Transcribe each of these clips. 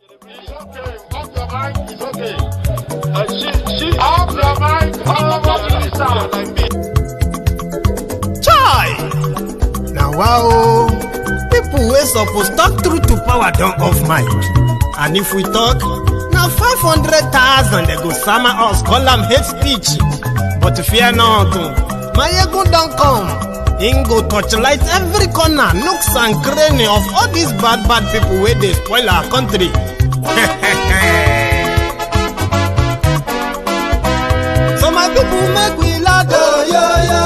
It's okay. Off your mind. It's okay. She off your mind. Like me. Chai! Now wow, people wey suppose talk truth to power don't off mic. And if we talk, now 500,000 they go summer us, call them hate speech. But fear not, Maiyegun don't come. He go torchlight every corner, nooks and cranny of all these bad people where they spoil our country. So my people make we laugh, oh, yo, yo.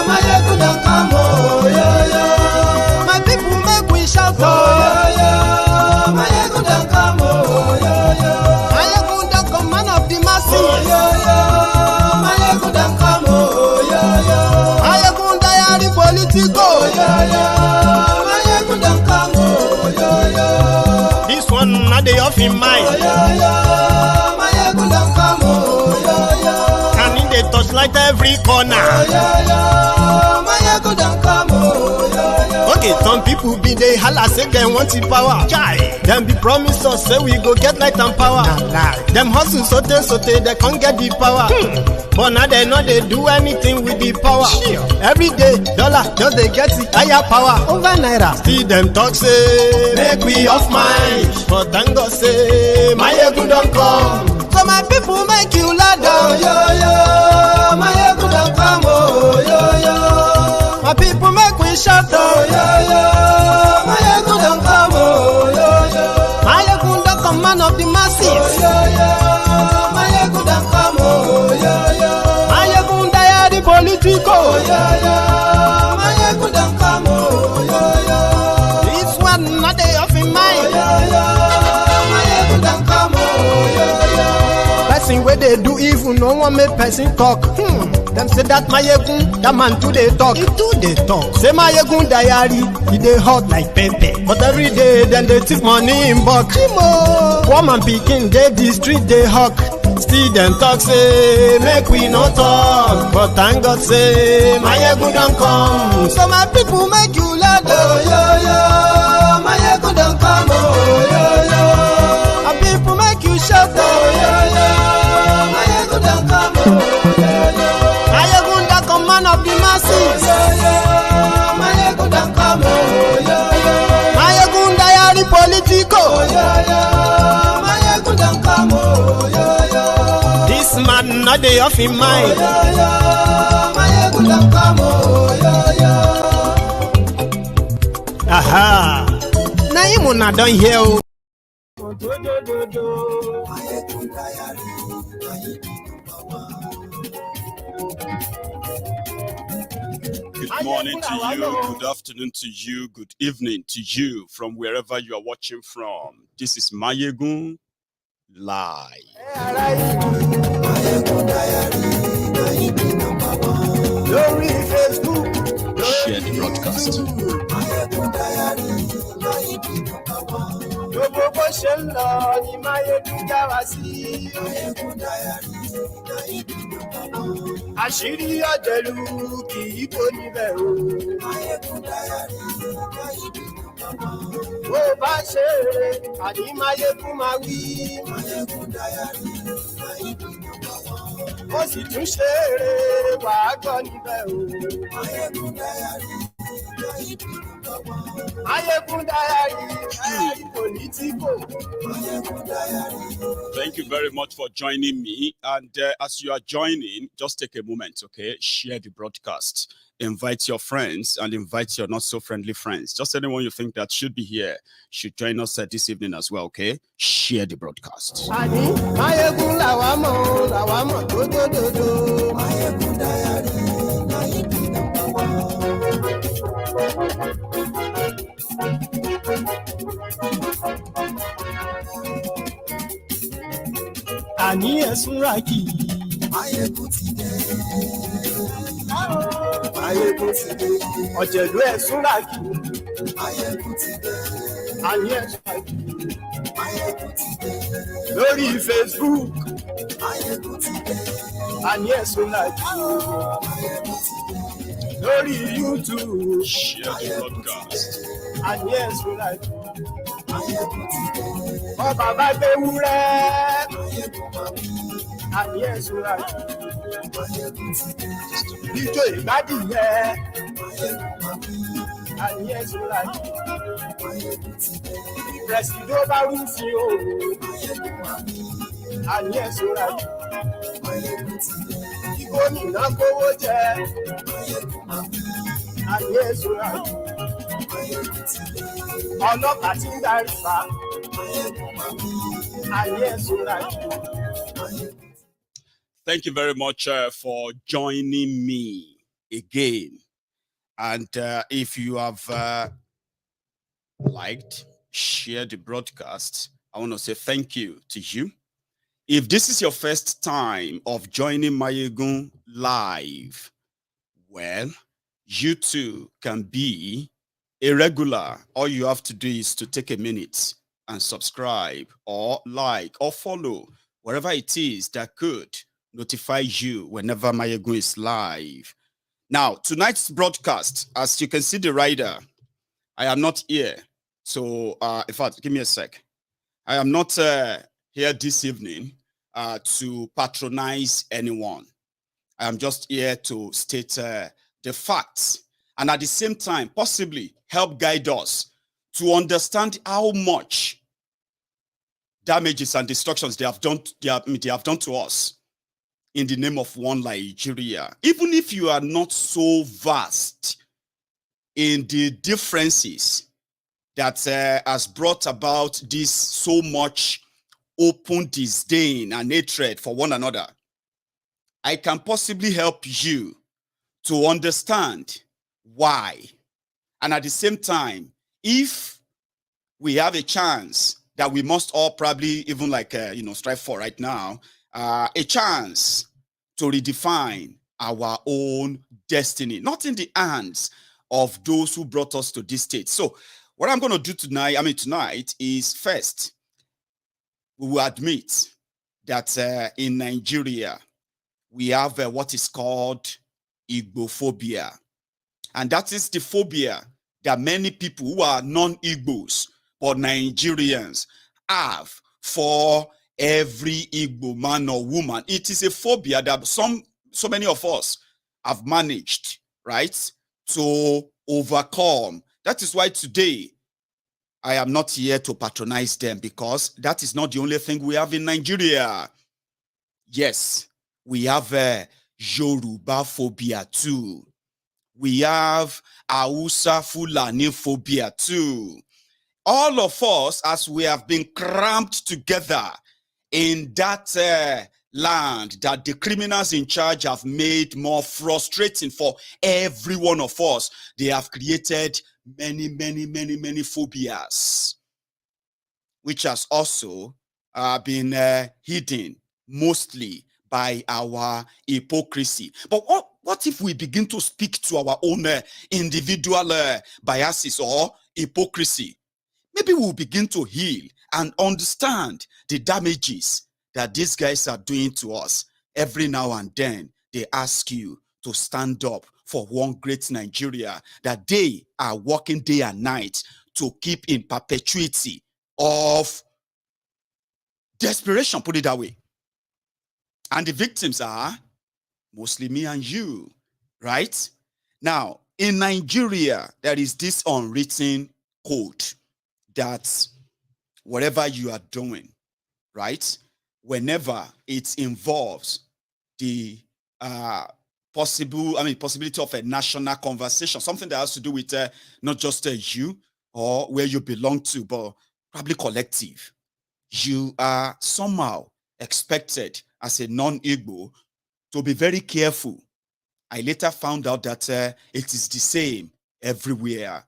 Maiyegun don't come, oh, yo, yo. My people make we shout, oh, yo, yo. Maiyegun don't come, oh, yo, yo. Maiyegun don't come, man of the masses, oh, yo, yo. Maiyegun don't come, oh, yo, yo. Maiyegun diary Politico, oh, yo, yo. Maiyegun don't come, oh, yo, yo. This one not the off in mind, oh, yo, yo. Maiyegun don't come, oh, yo, yo. And in the touchlight every corner, oh, yo, yo. Maiyegun don't come, oh, yo, yo. Okay, some people be they holla say they want the power. Chai, them be promise us say we go get light and power. Nah. Them hustle sote they can't get the power. But now they know they do anything with the power. Sure. Every day, dollar just they get the higher power over naira. Still them talk say make we off mind. But thank God say Maiyegun don't come. So my people make you laugh, oh, yo, yo. Maiyegun don't come, oh, yo, yo. My people make we shout, oh, yo, yo. Maiyegun don't come, oh, yo, yo. Maiyegun don't come, man of the masses, oh, yo, yo. Maiyegun don't come, oh, yo, yo. Maiyegun diary Politico, oh, yo, yo. Maiyegun don't come, oh, yo, yo. This one not the off in mind, oh, yo, yo. Maiyegun don't come, oh, yo, yo. Person where they do evil, no one make person talk. Them say that Maiyegun, that man too they talk. He too they talk. Say Maiyegun diary, he they hot like pepper. But every day, then they take money in bulk. Woman picking, they the street they hawk. Still them talk say, make we no talk. But thank God say, Maiyegun don't come. So my people make you laugh, oh, yo, yo. Maiyegun don't come, oh, yo, yo. My people make you shout, oh, yo, yo. Maiyegun don't come, oh, yo, yo. Maiyegun don't come, man of the masses, oh, yo, yo. Maiyegun don't come, oh, yo, yo. Maiyegun diary Politico, oh, yo, yo. Maiyegun don't come, oh, yo, yo. This man not the off in mind, oh, yo, yo. Maiyegun don't come, oh, yo, yo. Aha. Now you not done here. Good morning to you, good afternoon to you, good evening to you from wherever you are watching from. This is Maiyegun Live. Share the broadcast. Àṣírí ọ̀jẹ̀lú kì í kó níbẹ̀ o. Bó bá ṣe eré, àní Maiyegun máa wí. Ó sì tún ṣe eré, wàá gbọ́ níbẹ̀ o. Maiyegun diary Politico. Thank you very much for joining me. And as you are joining, just take a moment, okay? Share the broadcast. Invite your friends and invite your not so friendly friends. Just anyone you think that should be here should join us this evening as well, okay? Share the broadcast. Maiyegun lawamo do. Maiyegun diary. Àní ẹ̀sùn rákì. Maiyegun ti dé. Maiyegun ti dé. Ọ̀jẹ̀lú ẹ̀sùn rákì. Maiyegun ti dé. Àní ẹ̀sùn rákì. Maiyegun ti dé. Lórí Facebook. Maiyegun ti dé. Àní ẹ̀sùn rákì. Maiyegun ti dé. Lórí YouTube. Share the broadcast. Àní ẹ̀sùn rákì. Ọba bá gbé wúrẹ́. Àní ẹ̀sùn ra jù. Ijó ìgbádìyẹ. Àní ẹ̀sùn ra jù. Prẹ̀sìdó bá rú sí o. Àní ẹ̀sùn ra jù. Gómìnà kówó jẹ. Àní ẹ̀sùn ra jù. Ọlọ́pàá tí ń darí fa. Àní ẹ̀sùn ra jù. Thank you very much for joining me again. And if you have liked, shared the broadcast, I want to say thank you to you. If this is your first time of joining Maiyegun live, well, you too can be a regular. All you have to do is to take a minute and subscribe or like or follow wherever it is that could notify you whenever Maiyegun is live. Now, tonight's broadcast, as you can see the rider, I am not here. So, in fact, give me a sec. I am not here this evening to patronize anyone. I am just here to state the facts and at the same time, possibly help guide us to understand how much damages and destructions they have done to us in the name of one Nigeria. Even if you are not so vast in the differences that has brought about this so much open disdain and hatred for one another, I can possibly help you to understand why. And at the same time, if we have a chance that we must all probably even strive for right now, a chance to redefine our own destiny, not in the hands of those who brought us to this state. So what I'm going to do tonight is first, we will admit that in Nigeria, we have what is called Igbophobia. And that is the phobia that many people who are non-Igbos but Nigerians have for every Igbo man or woman. It is a phobia that so many of us have managed, right, to overcome. That is why today I am not here to patronize them, because that is not the only thing we have in Nigeria. Yes, we have Yorubaphobia too. We have Hausa Fulani phobia too. All of us, as we have been cramped together in that land that the criminals in charge have made more frustrating for every one of us, they have created many phobias, which has also been hidden mostly by our hypocrisy. But what if we begin to speak to our own individual biases or hypocrisy? Maybe we'll begin to heal and understand the damages that these guys are doing to us. Every now and then, they ask you to stand up for one great Nigeria that they are working day and night to keep in perpetuity of desperation, put it that way. And the victims are mostly me and you, right? Now, in Nigeria, there is this unwritten code that whatever you are doing, right, whenever it involves the possibility of a national conversation, something that has to do with not just you or where you belong to, but probably collective, you are somehow expected as a non-Igbo to be very careful. I later found out that it is the same everywhere.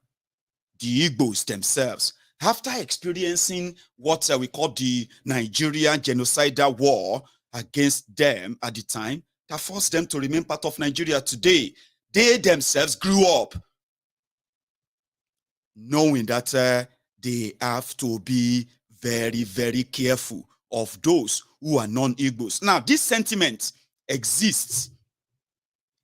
The Igbos themselves, after experiencing what we call the Nigerian genocidal war against them at the time, that forced them to remain part of Nigeria today, they themselves grew up knowing that they have to be very careful of those who are non-Igbos. Now, this sentiment exists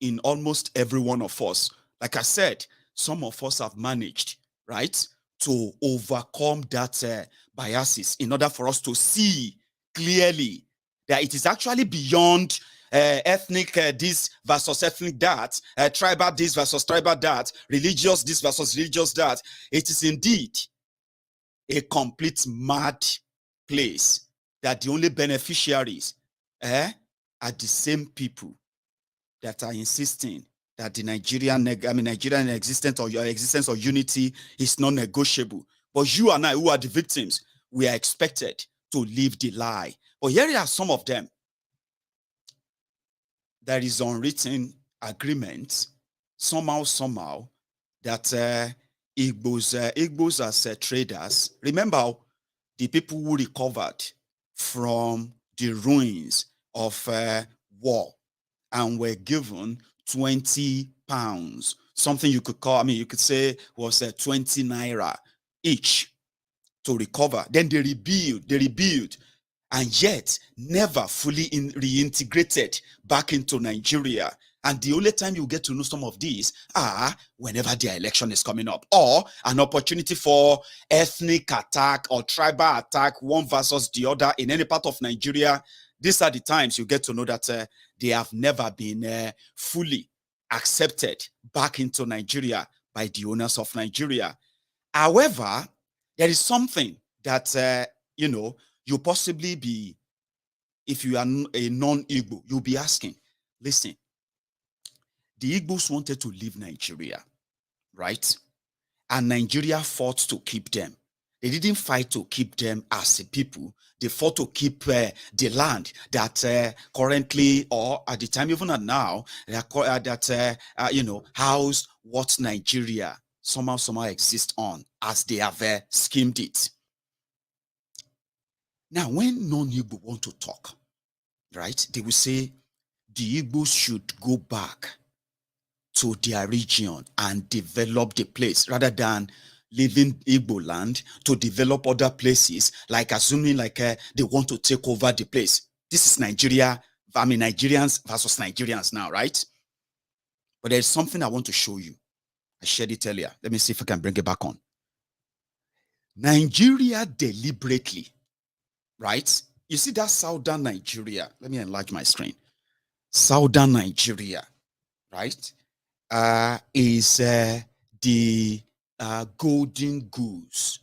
in almost every one of us. Like I said, some of us have managed, right, to overcome that biases, in order for us to see clearly that it is actually beyond ethnic this versus ethnic that, tribal this versus tribal that, religious this versus religious that. It is indeed a complete mad place that the only beneficiaries are the same people that are insisting that the Nigerian existence or your existence or unity is non-negotiable. But you and I, who are the victims, we are expected to live the lie. But here are some of them. There is unwritten agreement, somehow, that Igbos as traders, remember the people who recovered from the ruins of war and were given 20 pounds, something you could call, you could say was 20 naira each to recover. Then they rebuild, and yet never fully reintegrated back into Nigeria. And the only time you get to know some of these are whenever their election is coming up, or an opportunity for ethnic attack or tribal attack, one versus the other in any part of Nigeria. These are the times you get to know that they have never been fully accepted back into Nigeria by the owners of Nigeria. However, there is something that, you possibly be, if you are a non-Igbo, you'll be asking, listen, the Igbos wanted to leave Nigeria, right? And Nigeria fought to keep them. They didn't fight to keep them as a people. They fought to keep the land that currently, or at the time, even now, house what Nigeria somehow exists on, as they have schemed it. Now, when non-Igbo want to talk, right, they will say the Igbos should go back to their region and develop the place rather than leaving Igbo land to develop other places, like assuming they want to take over the place. This is Nigeria, Nigerians versus Nigerians now, right? But there's something I want to show you. I shared it earlier. Let me see if I can bring it back on. Nigeria deliberately, right? You see that southern Nigeria? Let me enlarge my screen. Southern Nigeria, right? Is the golden goose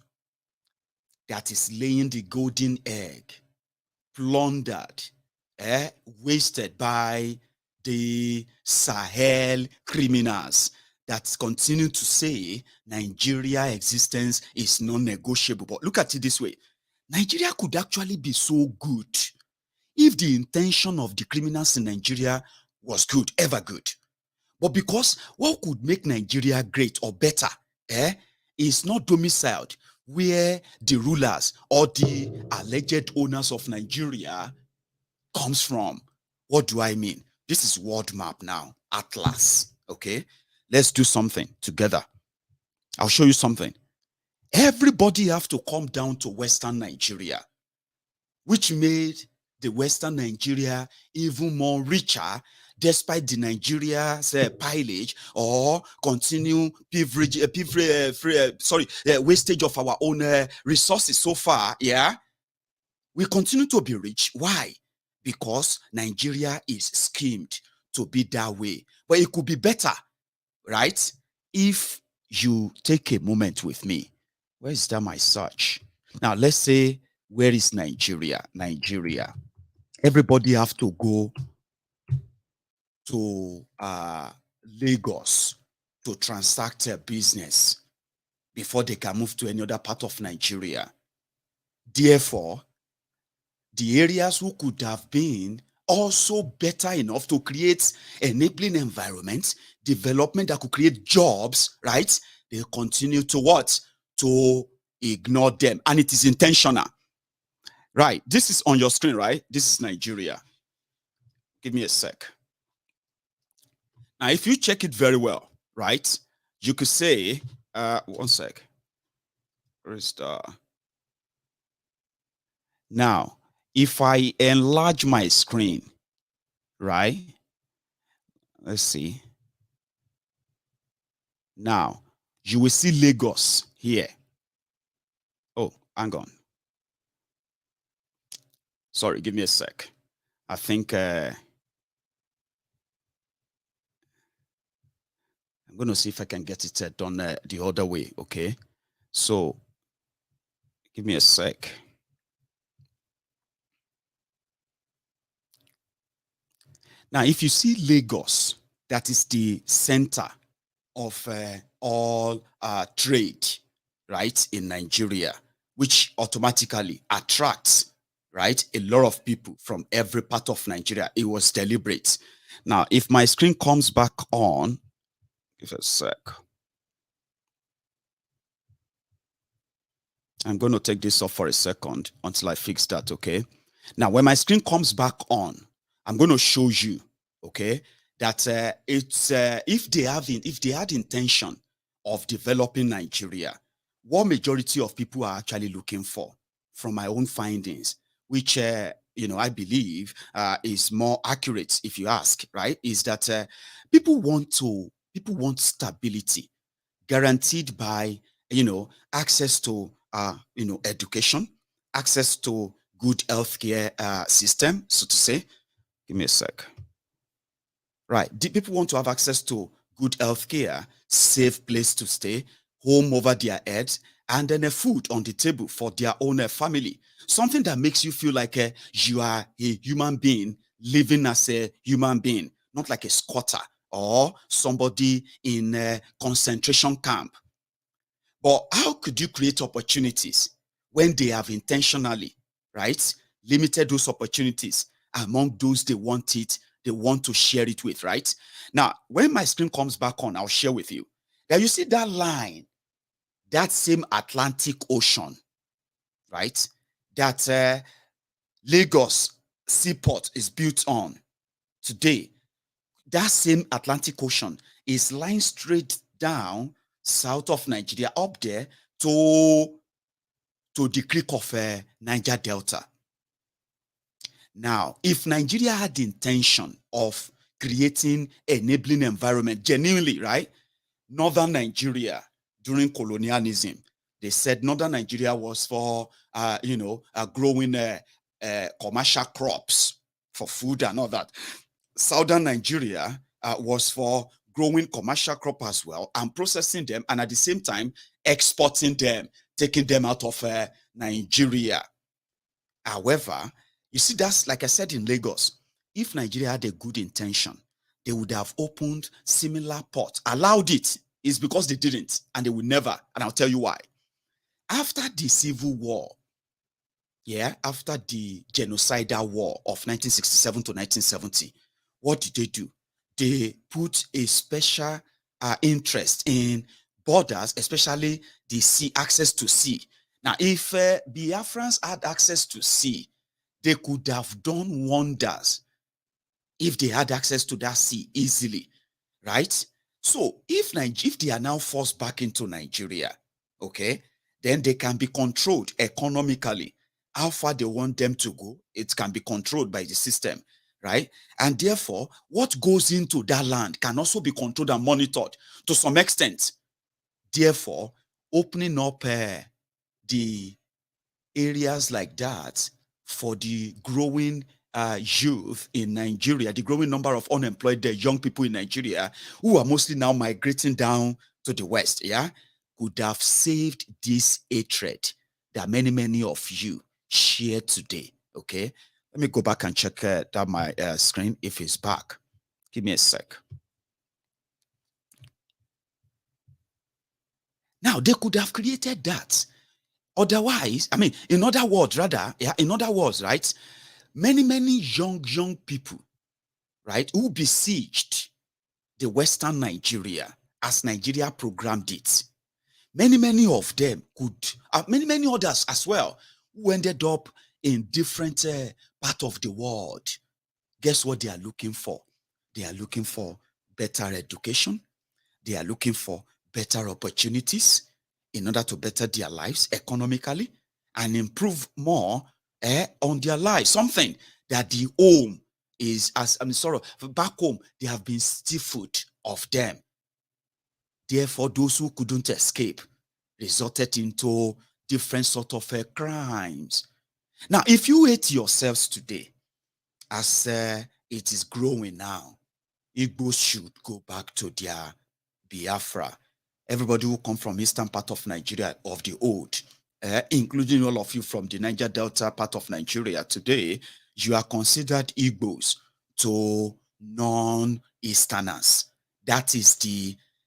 that is laying the golden egg, plundered, wasted by the Sahel criminals that continue to say Nigeria existence is non-negotiable. But look at it this way. Nigeria could actually be so good if the intention of the criminals in Nigeria was good, ever good. But because what could make Nigeria great or better is not domiciled where the rulers or the alleged owners of Nigeria comes from. What do I mean? This is world map now, Atlas, okay? Let's do something together. I'll show you something. Everybody have to come down to Western Nigeria, which made the Western Nigeria even more richer despite the Nigeria's pillage or continue wastage of our own resources so far. Yeah, we continue to be rich. Why? Because Nigeria is schemed to be that way. But it could be better, right? If you take a moment with me. Where is that my search? Now, let's say, where is Nigeria? Nigeria. Everybody have to go to Lagos to transact their business before they can move to any other part of Nigeria. Therefore, the areas who could have been also better enough to create enabling environments, development that could create jobs, right? They continue to what? To ignore them. And it is intentional. Right. This is on your screen, right? This is Nigeria. Give me a sec. Now, if you check it very well, right, you could say, one sec. Where is the... Now, if I enlarge my screen, right, let's see. Now, you will see Lagos here. Hang on. Sorry, give me a sec. I think I'm going to see if I can get it done the other way. Okay. So give me a sec. Now, if you see Lagos, that is the center of all trade, right, in Nigeria, which automatically attracts, right, a lot of people from every part of Nigeria. It was deliberate. Now, if my screen comes back on, give a sec. I'm going to take this off for a second until I fix that, okay? Now, when my screen comes back on, I'm going to show you, okay, that if they had intention of developing Nigeria, what majority of people are actually looking for, from my own findings, which I believe is more accurate, if you ask, right? Is that people want stability, guaranteed by access to education, access to good healthcare system, so to say. Give me a sec. Right. People want to have access to good healthcare, safe place to stay, home over their heads, and then a food on the table for their own family. Something that makes you feel like you are a human being living as a human being, not like a squatter or somebody in a concentration camp. But how could you create opportunities when they have intentionally, right, limited those opportunities among those they want to share it with, right? Now, when my screen comes back on, I'll share with you. Now, you see that line, that same Atlantic Ocean, right, that Lagos seaport is built on today. That same Atlantic Ocean is lying straight down south of Nigeria, up there to the creek of Niger Delta. Now, if Nigeria had the intention of creating enabling environment genuinely, right? Northern Nigeria during colonialism, they said Northern Nigeria was for growing commercial crops for food and all that. Southern Nigeria was for growing commercial crop as well and processing them, and at the same time exporting them, taking them out of Nigeria. However, you see, that's like I said in Lagos, if Nigeria had a good intention, they would have opened similar ports, allowed it. It's because they didn't, and they will never, and I'll tell you why. After the Civil War, after the genocidal war of 1967 to 1970, what did they do? They put a special interest in borders, especially the sea, access to sea. Now, if Biafrans had access to sea, they could have done wonders if they had access to that sea easily, right? So if they are now forced back into Nigeria, okay, then they can be controlled economically. How far they want them to go, it can be controlled by the system, right? And therefore, what goes into that land can also be controlled and monitored to some extent. Therefore, opening up the areas like that for the growing youth in Nigeria, the growing number of unemployed young people in Nigeria who are mostly now migrating down to the West, could have saved this hatred that many of you share today, okay? Let me go back and check that my screen if it's back. Give me a sec. Now, they could have created that. Otherwise, I mean, in other words, right, many young people, right, who besieged the Western Nigeria as Nigeria programmed it. Many of them could, many others as well, who ended up in different parts of the world. Guess what they are looking for? They are looking for better education. They are looking for better opportunities in order to better their lives economically and improve more on their lives. Something that the home is, back home, they have been stifled of them. Therefore, those who couldn't escape resorted into different sort of crimes. Now, if you hate yourselves today, as it is growing now, Igbos should go back to their Biafra. Everybody who come from eastern part of Nigeria, of the old, including all of you from the Niger Delta part of Nigeria today, you are considered Igbos to non-Easterners. That is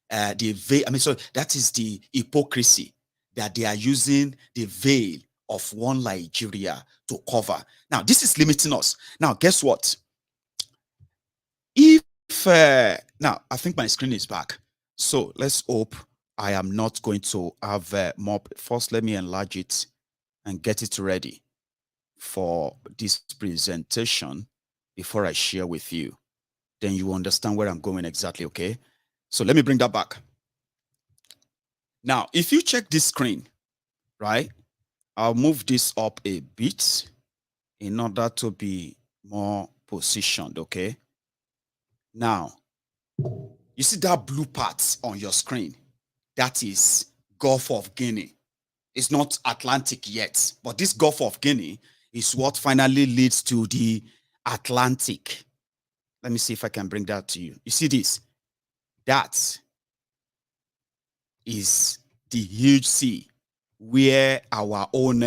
that is the hypocrisy that they are using the veil of one Nigeria to cover. Now, this is limiting us. Now, guess what? If now, I think my screen is back. So let's hope I am not going to have more. First, let me enlarge it and get it ready for this presentation before I share with you. Then you understand where I'm going exactly, okay? So let me bring that back. Now, if you check this screen, right, I'll move this up a bit in order to be more positioned, okay? Now, you see that blue part on your screen? That is Gulf of Guinea. It's not Atlantic yet, but this Gulf of Guinea is what finally leads to the Atlantic. Let me see if I can bring that to you. You see this? That is the huge sea where our own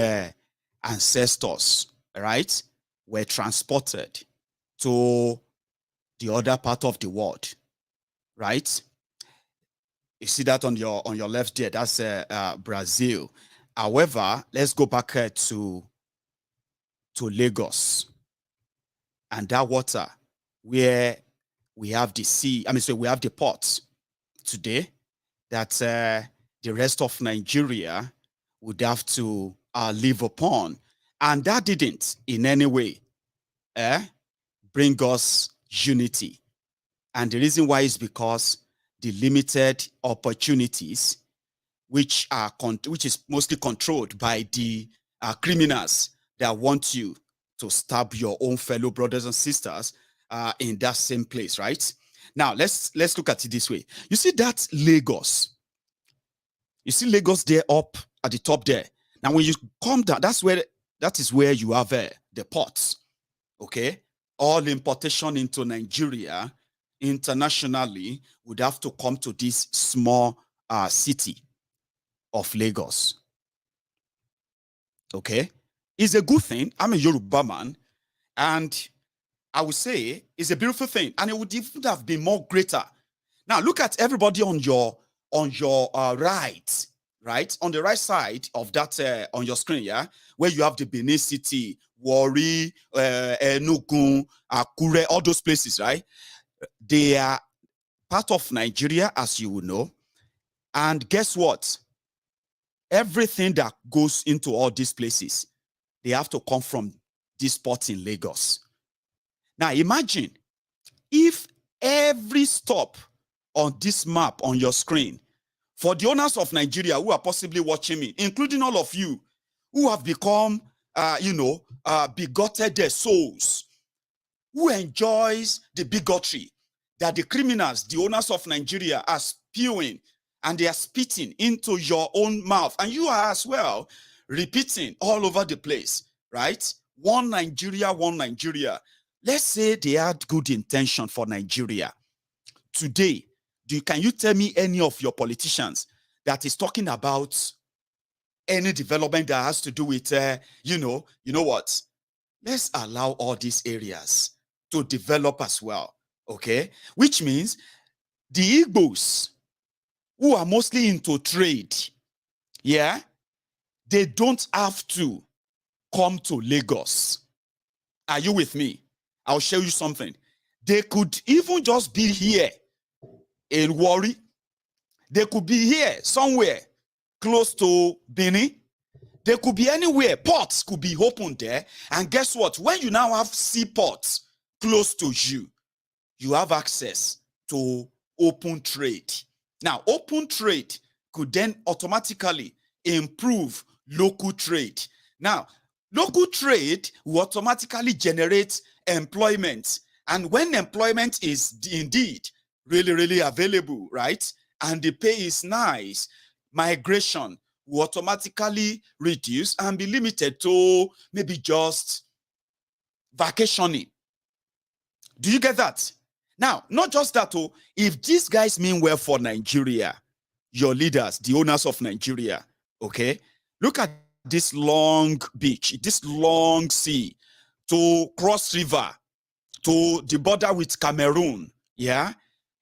ancestors, right, were transported to the other part of the world, right? You see that on your left there, that's Brazil. However, let's go back to Lagos and that water where we have the sea, so we have the ports today that the rest of Nigeria would have to live upon. And that didn't in any way bring us unity. And the reason why is because the limited opportunities, which is mostly controlled by the criminals that want you to stab your own fellow brothers and sisters in that same place, right? Now, let's look at it this way. You see that Lagos? You see Lagos there up at the top there. Now, when you come down, that is where you have the ports, okay? All importation into Nigeria internationally would have to come to this small city of Lagos. Okay? It's a good thing. I'm a Yoruba man, and I would say it's a beautiful thing, and it would even have been more greater. Now, look at everybody on your right, on the right side of that on your screen, yeah, where you have the Benin City, Warri, Enugu, Akure, all those places, right? They are part of Nigeria, as you will know. And guess what? Everything that goes into all these places, they have to come from this port in Lagos. Now, imagine if every stop on this map on your screen, for the owners of Nigeria who are possibly watching me, including all of you who have become, bigoted their souls, who enjoys the bigotry that the criminals, the owners of Nigeria, are spewing and they are spitting into your own mouth. And you are as well repeating all over the place, right? One Nigeria, one Nigeria. Let's say they had good intention for Nigeria. Today, can you tell me any of your politicians that is talking about any development that has to do with, you know what? Let's allow all these areas to develop as well, okay? Which means the Igbos, who are mostly into trade, yeah, they don't have to come to Lagos. Are you with me? I'll show you something. They could even just be here in Warri. They could be here somewhere close to Benin. They could be anywhere. Ports could be open there. And guess what? When you now have seaports close to you, you have access to open trade. Now, open trade could then automatically improve local trade. Now, local trade will automatically generate employment. And when employment is indeed really, really available, right? And the pay is nice, migration will automatically reduce and be limited to maybe just vacationing. Do you get that? Now, not just that, if these guys mean well for Nigeria, your leaders, the owners of Nigeria, okay, look at this long beach, this long sea to cross river to the border with Cameroon. Yeah,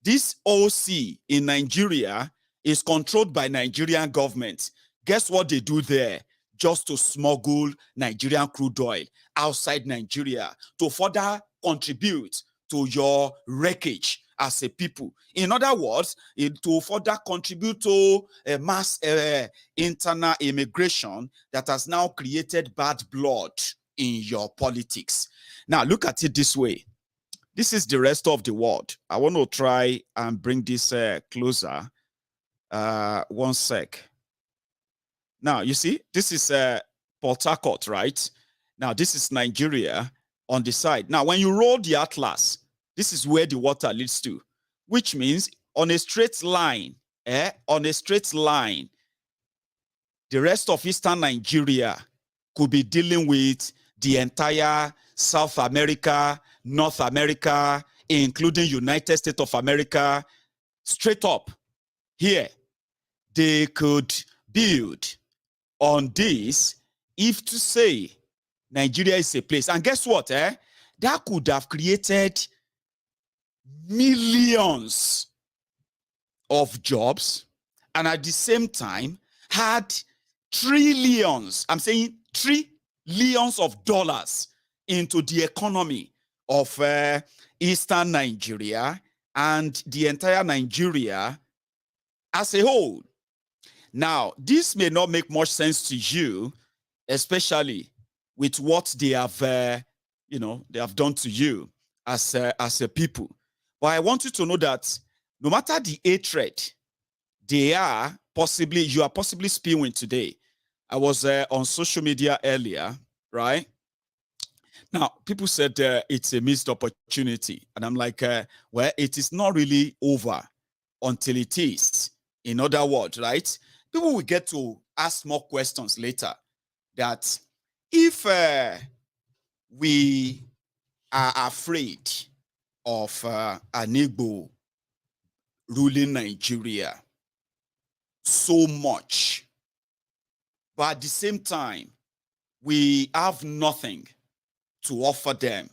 this OC in Nigeria is controlled by Nigerian government. Guess what they do there? Just to smuggle Nigerian crude oil outside Nigeria to further contribute to your wreckage as a people. In other words, to further contribute to a mass internal immigration that has now created bad blood in your politics. Now, look at it this way. This is the rest of the world. I want to try and bring this closer. One sec. Now, you see, this is Politico, right? Now, this is Nigeria on the side. Now, when you roll the atlas, this is where the water leads to, which means on a straight line, on a straight line, the rest of Eastern Nigeria could be dealing with the entire South America, North America, including United States of America, straight up here. They could build on this if to say Nigeria is a place. And guess what? That could have created millions of jobs and at the same time had trillions, I'm saying trillions of dollars into the economy of Eastern Nigeria and the entire Nigeria as a whole. Now, this may not make much sense to you, especially with what they have, they have done to you as a people. But I want you to know that no matter the hatred you are possibly spewing today. I was on social media earlier, right? Now, people said it's a missed opportunity. And I'm like, well, it is not really over until it is. In other words, right? People will get to ask more questions later. That if we are afraid of an Igbo ruling Nigeria so much, but at the same time, we have nothing to offer them.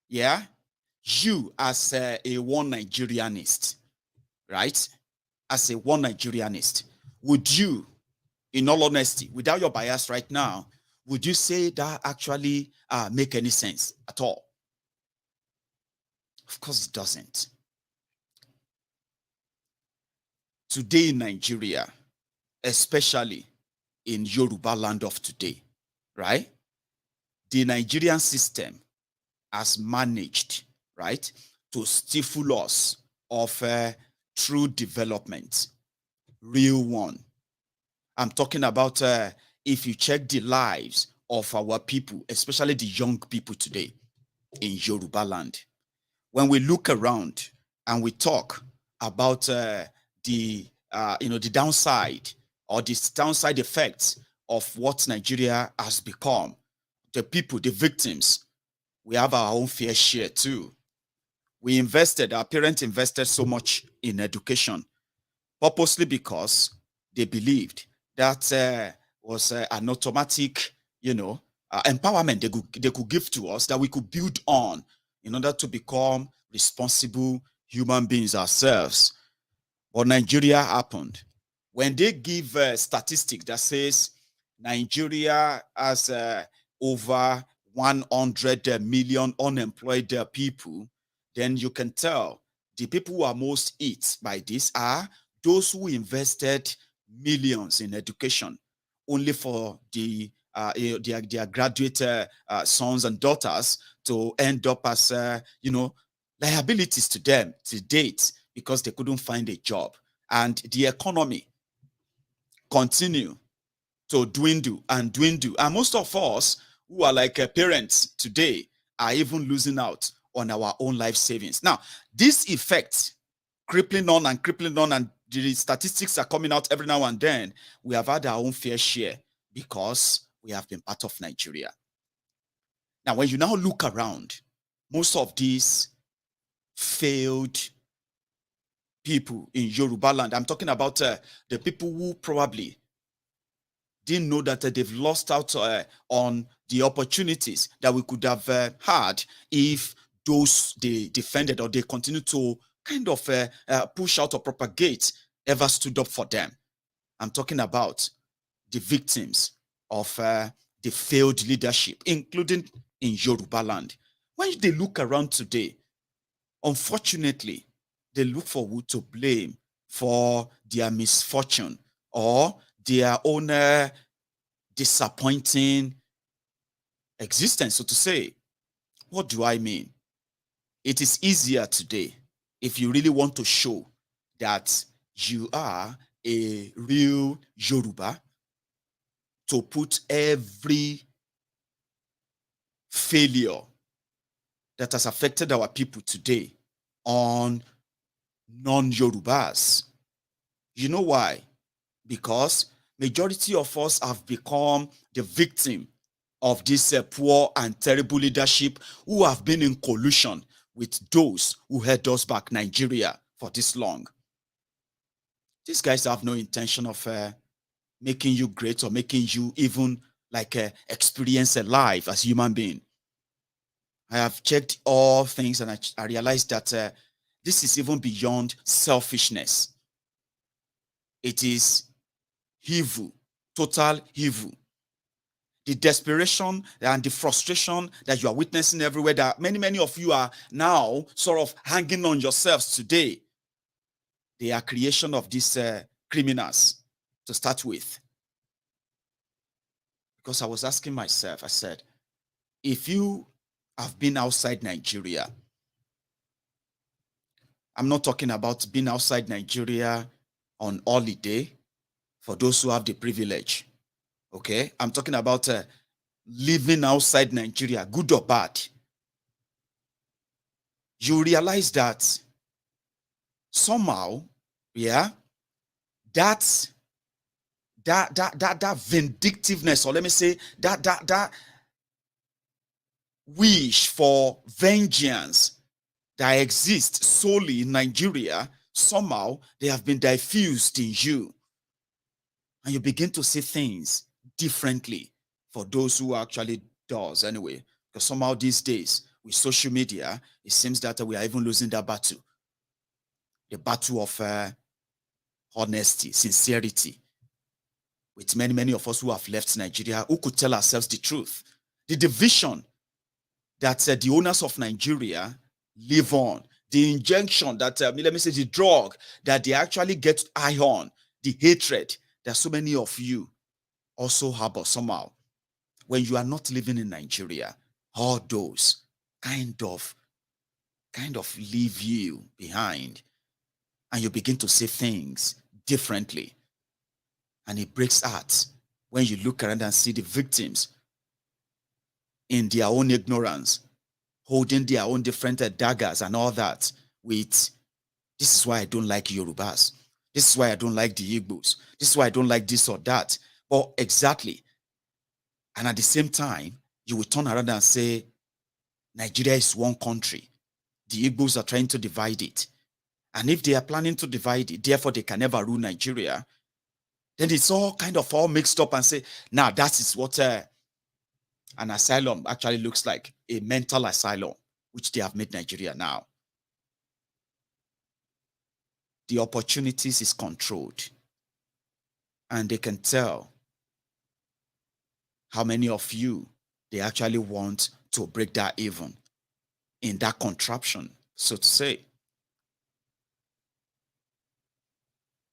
Yeah? You as a one Nigerianist, right? As a one Nigerianist, would you, in all honesty, without your bias right now, would you say that actually make any sense at all? Of course it doesn't. Today in Nigeria, especially in Yoruba land of today, right? The Nigerian system has managed, right, to stifle us of true development, real one. I'm talking about if you check the lives of our people, especially the young people today in Yoruba land. When we look around and we talk about the downside or the downside effects of what Nigeria has become, the people, the victims, we have our own fair share too. Our parents invested so much in education, purposely because they believed that was an automatic, empowerment they could give to us that we could build on in order to become responsible human beings ourselves. But Nigeria happened. When they give a statistic that says Nigeria has over 100 million unemployed people, then you can tell the people who are most hit by this are those who invested millions in education only for their graduate sons and daughters to end up as liabilities to them to date because they couldn't find a job, and the economy continue to dwindle and dwindle. And most of us who are like parents today are even losing out on our own life savings. Now, this effect crippling on and the statistics are coming out every now and then, we have had our own fair share because we have been part of Nigeria. Now, when you now look around, most of these failed people in Yoruba land, I'm talking about the people who probably didn't know that they've lost out on the opportunities that we could have had if those they defended or they continued to kind of push out or propagate ever stood up for them. I'm talking about the victims of the failed leadership, including in Yoruba land. When they look around today, unfortunately, they look for who to blame for their misfortune or their own disappointing existence, so to say. What do I mean? It is easier today if you really want to show that you are a real Yoruba to put every failure that has affected our people today on non-Yorubas. You know why? Because majority of us have become the victim of this poor and terrible leadership who have been in collusion with those who held us back, Nigeria, for this long. These guys have no intention of making you great or making you even like experience a life as a human being. I have checked all things and I realized that this is even beyond selfishness. It is evil, total evil. The desperation and the frustration that you are witnessing everywhere, that many of you are now sort of hanging on yourselves today, they are creation of these criminals to start with. Because I was asking myself, I said, if you have been outside Nigeria, I'm not talking about being outside Nigeria on holiday for those who have the privilege. Okay, I'm talking about living outside Nigeria, good or bad. You realize that somehow, yeah, that vindictiveness, or let me say that wish for vengeance that exists solely in Nigeria, somehow they have been diffused in you, and you begin to see things differently for those who actually does anyway. Because somehow these days with social media, it seems that we are even losing that battle, the battle of honesty, sincerity, with many of us who have left Nigeria, who could tell ourselves the truth. The division that the owners of Nigeria live on, the injection that, let me say, the drug that they actually get high on, the hatred that so many of you also harbor somehow. When you are not living in Nigeria, all those kind of leave you behind, and you begin to see things differently. And it breaks hearts when you look around and see the victims in their own ignorance, holding their own different daggers and all that. This is why I don't like Yorubas. This is why I don't like the Igbos. This is why I don't like this or that. But exactly. And at the same time, you will turn around and say, Nigeria is one country. The Igbos are trying to divide it. And if they are planning to divide it, therefore they can never rule Nigeria, then it's all mixed up and say, now that is what an asylum actually looks like, a mental asylum, which they have made Nigeria now. The opportunities is controlled, and they can tell how many of you they actually want to break that even in that contraption, so to say.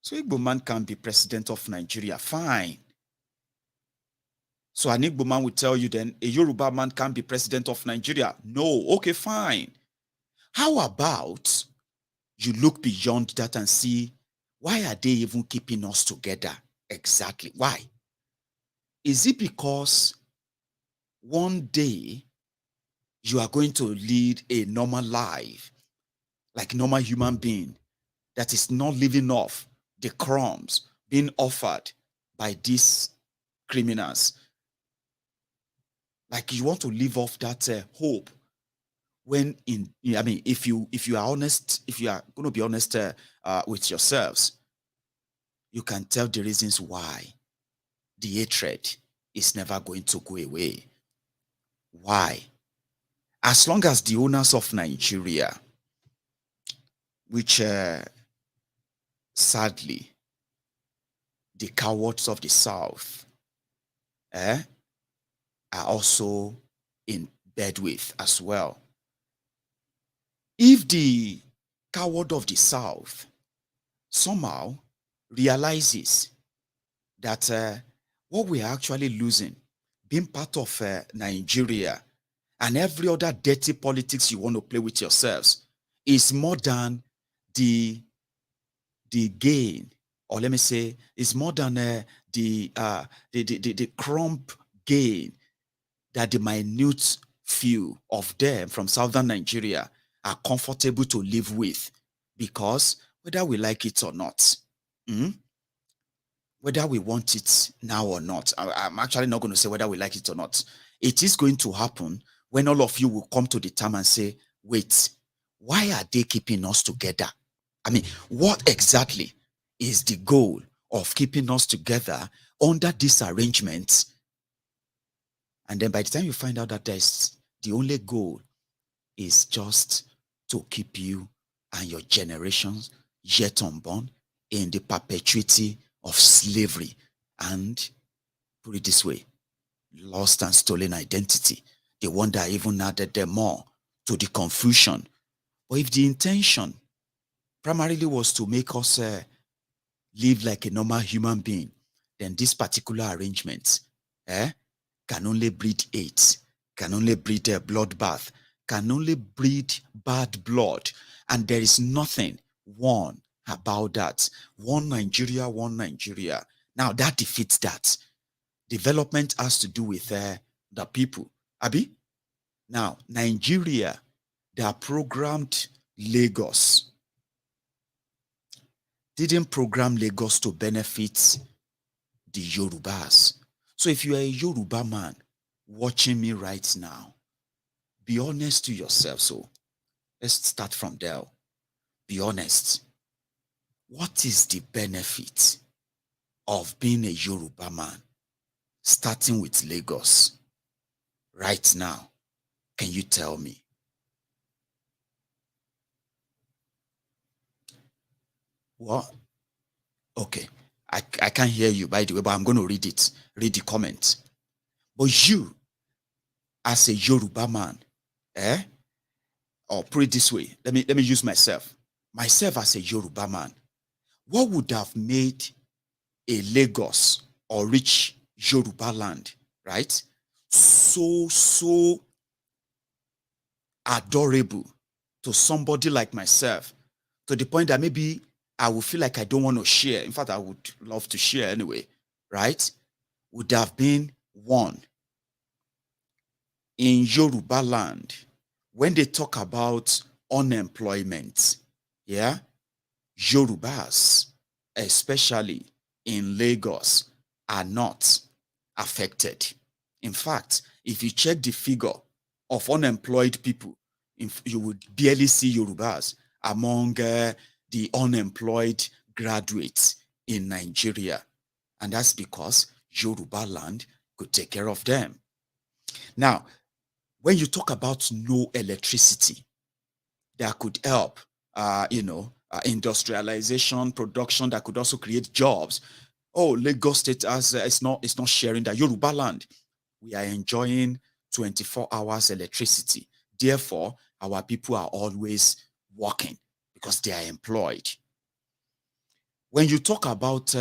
So Igbo man can be president of Nigeria, fine. So an Igbo man will tell you then a Yoruba man can be president of Nigeria. No, okay, fine. How about you look beyond that and see, why are they even keeping us together? Exactly, why? Is it because one day you are going to lead a normal life, like a normal human being, that is not living off the crumbs being offered by these criminals. Like you want to live off that hope when if you are honest, if you are going to be honest with yourselves, you can tell the reasons why the hatred is never going to go away. Why? As long as the owners of Nigeria, which sadly the cowards of the South are also in bed with as well. If the coward of the South somehow realizes that what we are actually losing, being part of Nigeria and every other dirty politics you want to play with yourselves, is more than the gain, or let me say, is more than the crumb gain that the minute few of them from southern Nigeria are comfortable to live with, because whether we like it or not, whether we want it now or not, I'm actually not going to say whether we like it or not. It is going to happen when all of you will come to the time and say, wait, why are they keeping us together? I mean, what exactly is the goal of keeping us together under this arrangement? And then by the time you find out that there's the only goal is just to keep you and your generations yet unborn in the perpetuity of slavery and, put it this way, lost and stolen identity. They one that even added them more to the confusion. But if the intention primarily was to make us live like a normal human being, then this particular arrangement can only breed hate, can only breed a bloodbath, can only breed bad blood. And there is nothing one about that. One Nigeria, one Nigeria. Now that defeats that. Development has to do with the people. Abi? Now, Nigeria, they are programmed Lagos. Didn't program Lagos to benefit the Yorubas. So if you are a Yoruba man watching me right now, be honest to yourself. So let's start from there. Be honest. What is the benefit of being a Yoruba man, starting with Lagos right now? Can you tell me? What? Okay. I can't hear you, by the way, but I'm going to read it. Read the comment. But you, as a Yoruba man, or put it this way, let me use myself. Myself as a Yoruba man, what would have made a Lagos or rich Yoruba land, right, so adorable to somebody like myself, to the point that maybe I would feel like I don't want to share. In fact, I would love to share anyway, right? Would have been one. In Yoruba land, when they talk about unemployment, Yorubas, especially in Lagos, are not affected. In fact, if you check the figure of unemployed people, you would barely see Yorubas among the unemployed graduates in Nigeria. And that's because Yoruba land could take care of them. Now, when you talk about no electricity, that could help, industrialization, production, that could also create jobs. Oh, Lagos State it's not sharing that. Yoruba land, we are enjoying 24 hours electricity. Therefore, our people are always working because they are employed. When you talk about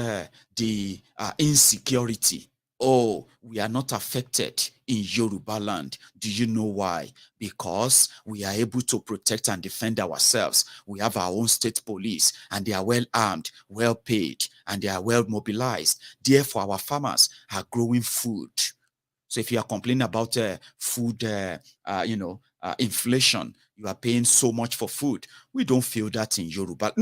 the insecurity, oh, we are not affected in Yoruba land. Do you know why? Because we are able to protect and defend ourselves. We have our own state police, and they are well armed, well paid, and they are well mobilized. Therefore, our farmers are growing food. So if you are complaining about food, inflation, You are paying so much for food. We don't feel that in Yoruba.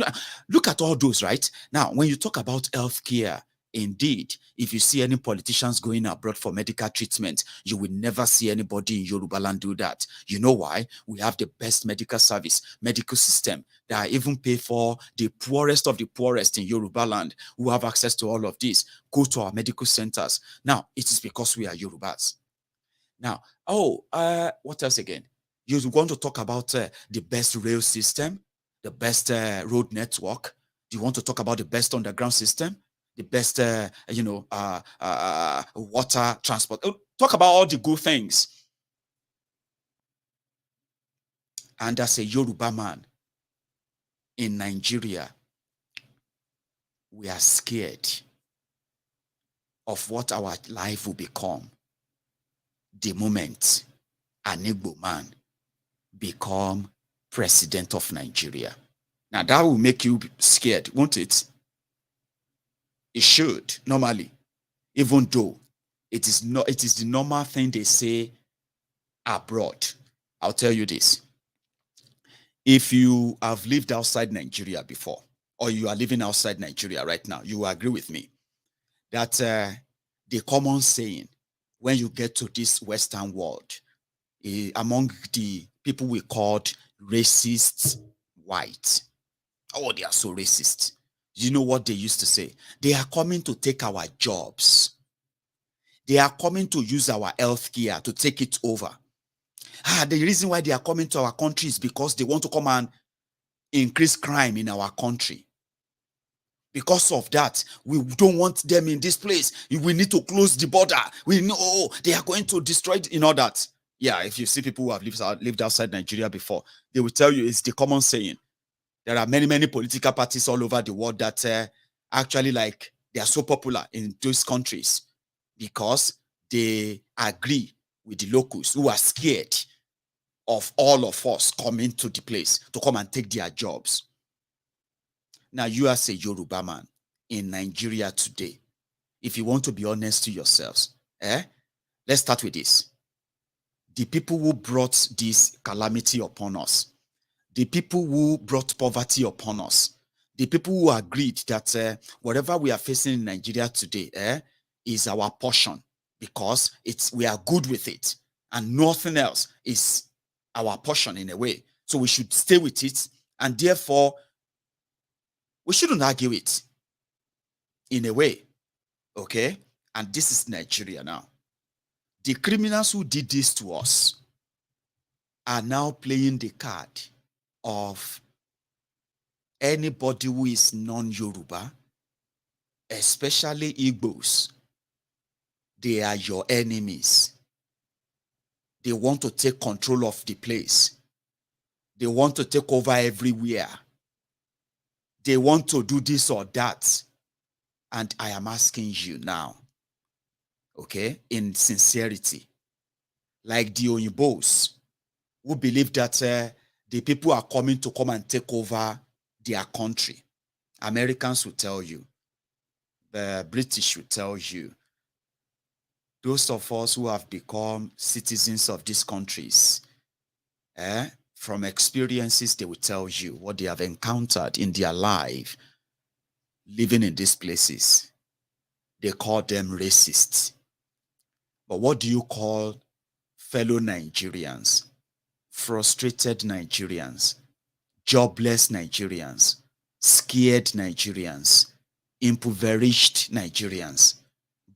Look at all those, right? Now, when you talk about healthcare, indeed, if you see any politicians going abroad for medical treatment, you will never see anybody in Yoruba land do that. You know why? We have the best medical service, medical system that even pay for the poorest of the poorest in Yoruba land who have access to all of this. Go to our medical centers. Now, it is because we are Yorubas. Now, what else again? You want to talk about the best rail system, the best road network? Do you want to talk about the best underground system, the best, water transport? Talk about all the good things. And as a Yoruba man in Nigeria, we are scared of what our life will become the moment an Igbo man become president of Nigeria. Now that will make you scared, won't it? It should normally, even though it is the normal thing they say abroad. I'll tell you this. If you have lived outside Nigeria before, or you are living outside Nigeria right now, you will agree with me that the common saying when you get to this Western world, among the people we called racist white, oh, they are so racist. You know what they used to say? They are coming to take our jobs. They are coming to use our healthcare to take it over. The reason why they are coming to our country is because they want to come and increase crime in our country. Because of that, we don't want them in this place. We need to close the border. We know they are going to destroy it, that. Yeah, if you see people who have lived outside Nigeria before, they will tell you it's the common saying. There are many, many political parties all over the world that actually they are so popular in those countries because they agree with the locals who are scared of all of us coming to the place to come and take their jobs. Now, you as a Yoruba man in Nigeria today, if you want to be honest to yourselves, let's start with this. The people who brought this calamity upon us, the people who brought poverty upon us, the people who agreed that whatever we are facing in Nigeria today is our portion because we are good with it and nothing else is our portion in a way. So we should stay with it and therefore we shouldn't argue it in a way, okay? And this is Nigeria now. The criminals who did this to us are now playing the card of anybody who is non-Yoruba, especially Igbos. They are your enemies. They want to take control of the place. They want to take over everywhere. They want to do this or that. And I am asking you now, okay, in sincerity, like the Oyinbos who believe that the people are coming to come and take over their country. Americans will tell you, the British will tell you, those of us who have become citizens of these countries, from experiences, they will tell you what they have encountered in their life living in these places. They call them racists. But what do you call fellow Nigerians? Frustrated Nigerians, jobless Nigerians, scared Nigerians, impoverished Nigerians,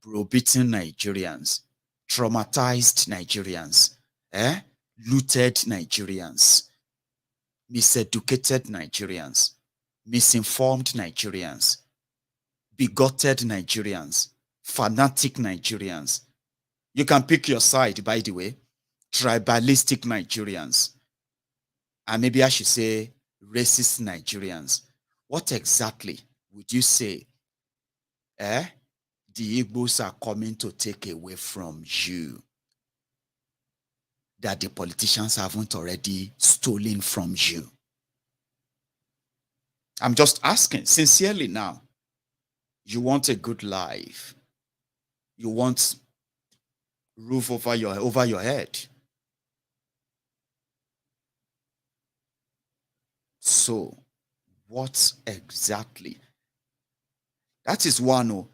browbeaten Nigerians, traumatized Nigerians, looted Nigerians, miseducated Nigerians, misinformed Nigerians, bigoted Nigerians, fanatic Nigerians. You can pick your side, by the way. Tribalistic Nigerians. And maybe I should say racist Nigerians. What exactly would you say the Igbos are coming to take away from you that the politicians haven't already stolen from you? I'm just asking sincerely now. You want a good life. You want roof over your head. So, what exactly? That is one. Oh.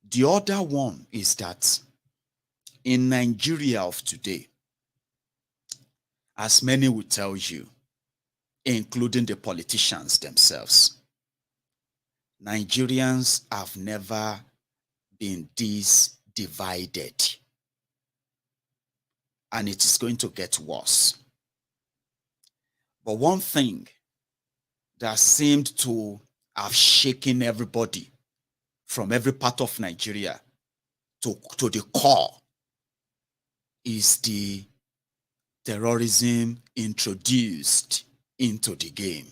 The other one is that in Nigeria of today, as many will tell you, including the politicians themselves, Nigerians have never been this divided. And it is going to get worse. But one thing that seemed to have shaken everybody from every part of Nigeria to the core is the terrorism introduced into the game.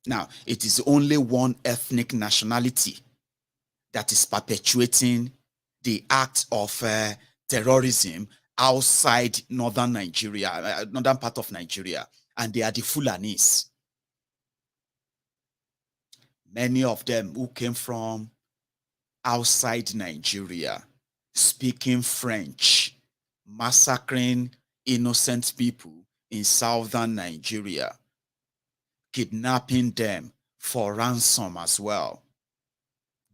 Now, it is only one ethnic nationality that is perpetuating the act of terrorism outside northern Nigeria, northern part of Nigeria, and they are the Fulanis. Many of them who came from outside Nigeria, speaking French, massacring innocent people in southern Nigeria, kidnapping them for ransom as well.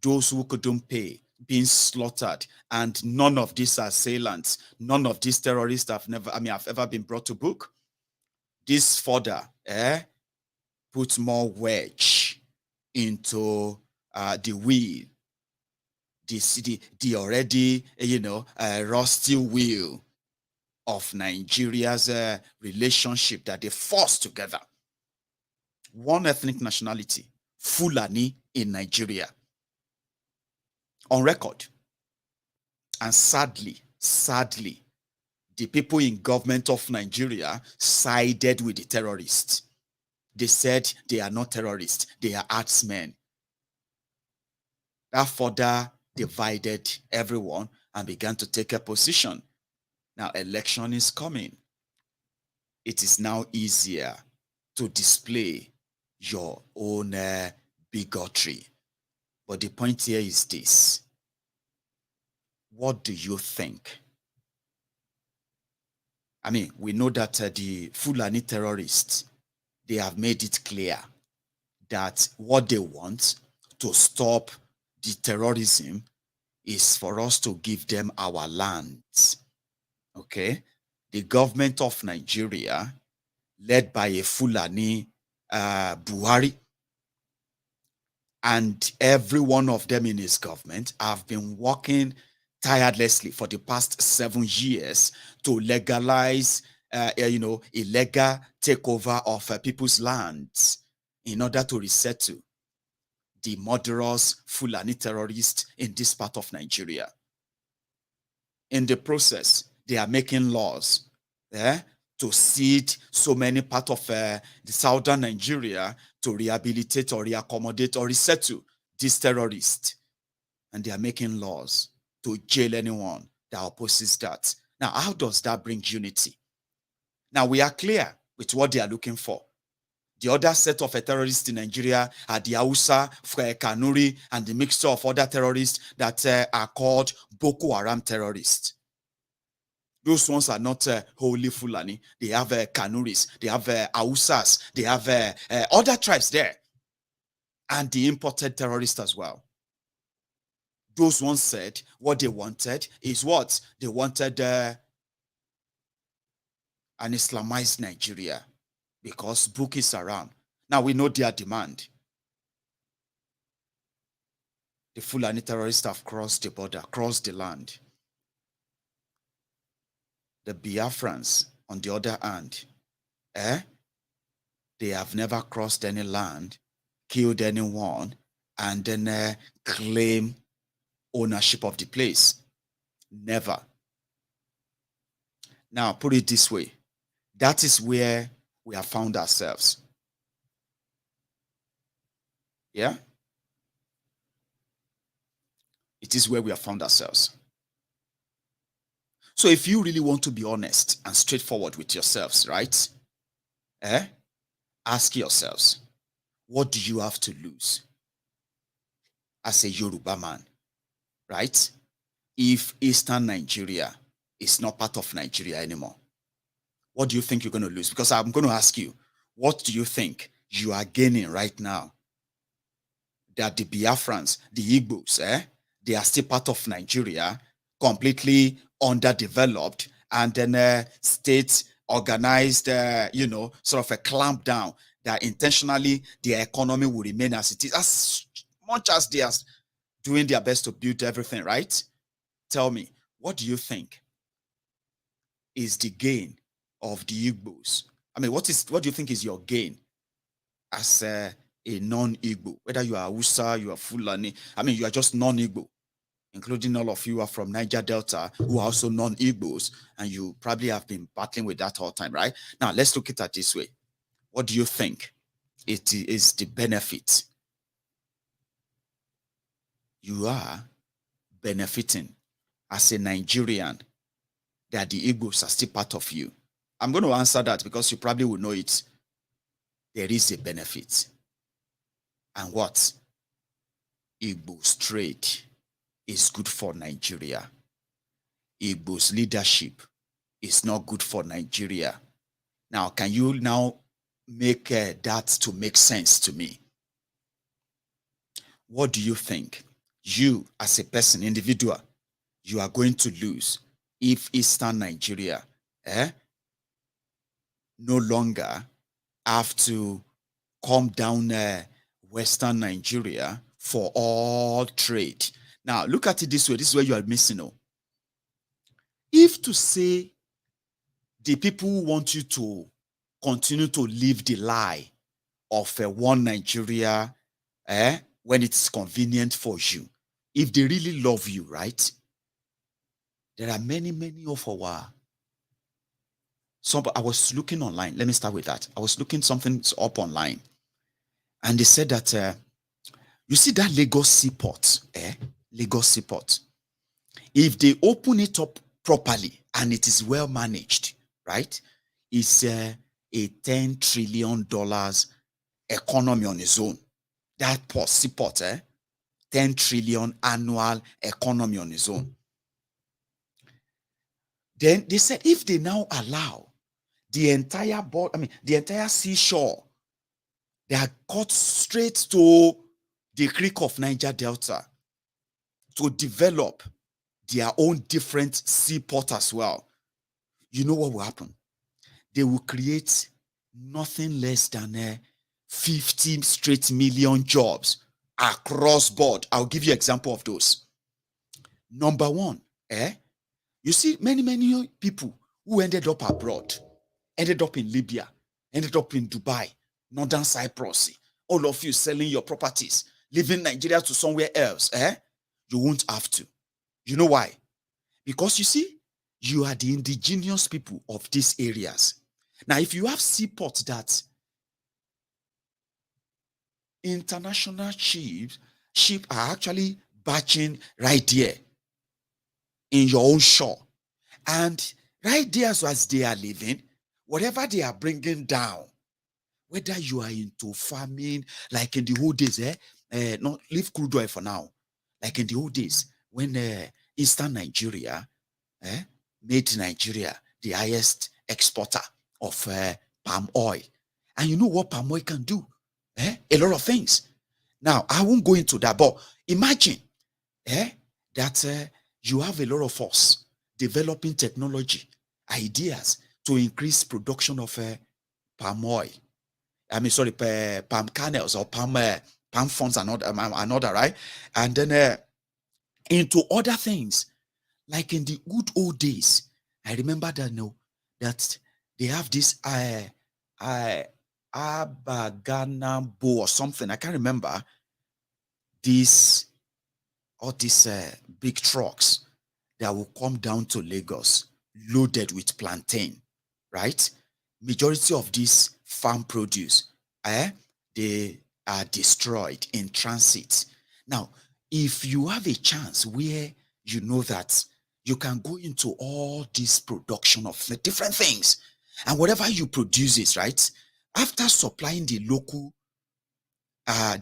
Those who couldn't pay being slaughtered, and none of these assailants, none of these terrorists have ever been brought to book. This further puts more wedge into the wheel, the already rusty wheel of Nigeria's relationship that they forced together. One ethnic nationality, Fulani in Nigeria, on record. And sadly, the people in government of Nigeria sided with the terrorists. They said they are not terrorists, they are artsmen. That further divided everyone and began to take a position. Now, election is coming. It is now easier to display your own bigotry. But the point here is this. What do you think? I mean, we know that the Fulani terrorists, they have made it clear that what they want to stop the terrorism is for us to give them our lands. Okay? The government of Nigeria, led by a Fulani Buhari, and every one of them in his government have been working tirelessly for the past 7 years to legalize, illegal takeover of people's lands in order to resettle the murderous Fulani terrorists in this part of Nigeria. In the process, they are making laws to cede so many parts of the southern Nigeria to rehabilitate or reaccommodate or resettle these terrorists. And they are making laws to jail anyone that opposes that. Now, how does that bring unity? Now, we are clear with what they are looking for. The other set of terrorists in Nigeria are the Hausa, Kanuri, and the mixture of other terrorists that are called Boko Haram terrorists. Those ones are not wholly Fulani. They have Kanuris, they have Hausas, they have other tribes there. And the imported terrorists as well. Those ones said what they wanted is what? They wanted an Islamized Nigeria because book is around. Now we know their demand. The Fulani terrorists have crossed the border, crossed the land. The Biafrans, on the other hand, they have never crossed any land, killed anyone, and then claim ownership of the place. Never. Now, put it this way. That is where we have found ourselves. Yeah? It is where we have found ourselves. So if you really want to be honest and straightforward with yourselves, right? Ask yourselves, what do you have to lose as a Yoruba man, right? If Eastern Nigeria is not part of Nigeria anymore, what do you think you're going to lose? Because I'm going to ask you, what do you think you are gaining right now? That the Biafrans, the Igbos, they are still part of Nigeria, completely underdeveloped, and then state organized, sort of a clamp down that intentionally their economy will remain as it is, as much as they are doing their best to build everything, right? Tell me, what do you think is the gain of the Igbos? I mean, what do you think is your gain as a non-Igbo? Whether you are Hausa, you are Fulani, I mean, you are just non-Igbo, including all of you are from Niger Delta, who are also non-Igbos, and you probably have been battling with that all the time, right? Now, let's look at it this way. What do you think it is the benefit? You are benefiting as a Nigerian that the Igbos are still part of you. I'm going to answer that because you probably will know it. There is a benefit. And what? Igbo's trade is good for Nigeria. Igbo's leadership is not good for Nigeria. Now, can you now make that to make sense to me? What do you think? You, as a person, individual, you are going to lose if Eastern Nigeria no longer have to come down Western Nigeria for all trade. Now, look at it this way. This is where you are missing out. If to say the people who want you to continue to live the lie of one Nigeria when it's convenient for you, if they really love you, right? There are many of our... I was looking online. Let me start with that. I was looking something up online. And they said that, you see that Lagos seaport, Lagos seaport, if they open it up properly and it is well managed, right, it's a $10 trillion economy on its own. That seaport, 10 trillion annual economy on its own. Then they said if they now allow the entire the entire seashore, they are cut straight to the Creek of Niger Delta to develop their own different seaport as well. You know what will happen? They will create nothing less than 50 straight million jobs across board. I'll give you an example of those. Number one, you see many people who ended up abroad, ended up in Libya, ended up in Dubai, Northern Cyprus, all of you selling your properties, leaving Nigeria to somewhere else, you won't have to. You know why? Because you see, you are the indigenous people of these areas. Now, if you have seaports that international ships are actually batching right there in your own shore, and right there as they are living, whatever they are bringing down, whether you are into farming, like in the old days, not leave crude oil for now, like in the old days when Eastern Nigeria made Nigeria the highest exporter of palm oil. And you know what palm oil can do? A lot of things. Now, I won't go into that, but imagine that you have a lot of us developing technology, ideas to increase production of palm oil. Palm kernels or palm fronds and another, right? And then into other things, like in the good old days. I remember that they have this Abaganambo or something. I can't remember. These big trucks that will come down to Lagos loaded with plantain, right? Majority of these farm produce, they are destroyed in transit. Now, if you have a chance where you know that you can go into all this production of different things, and whatever you produce is right, after supplying the local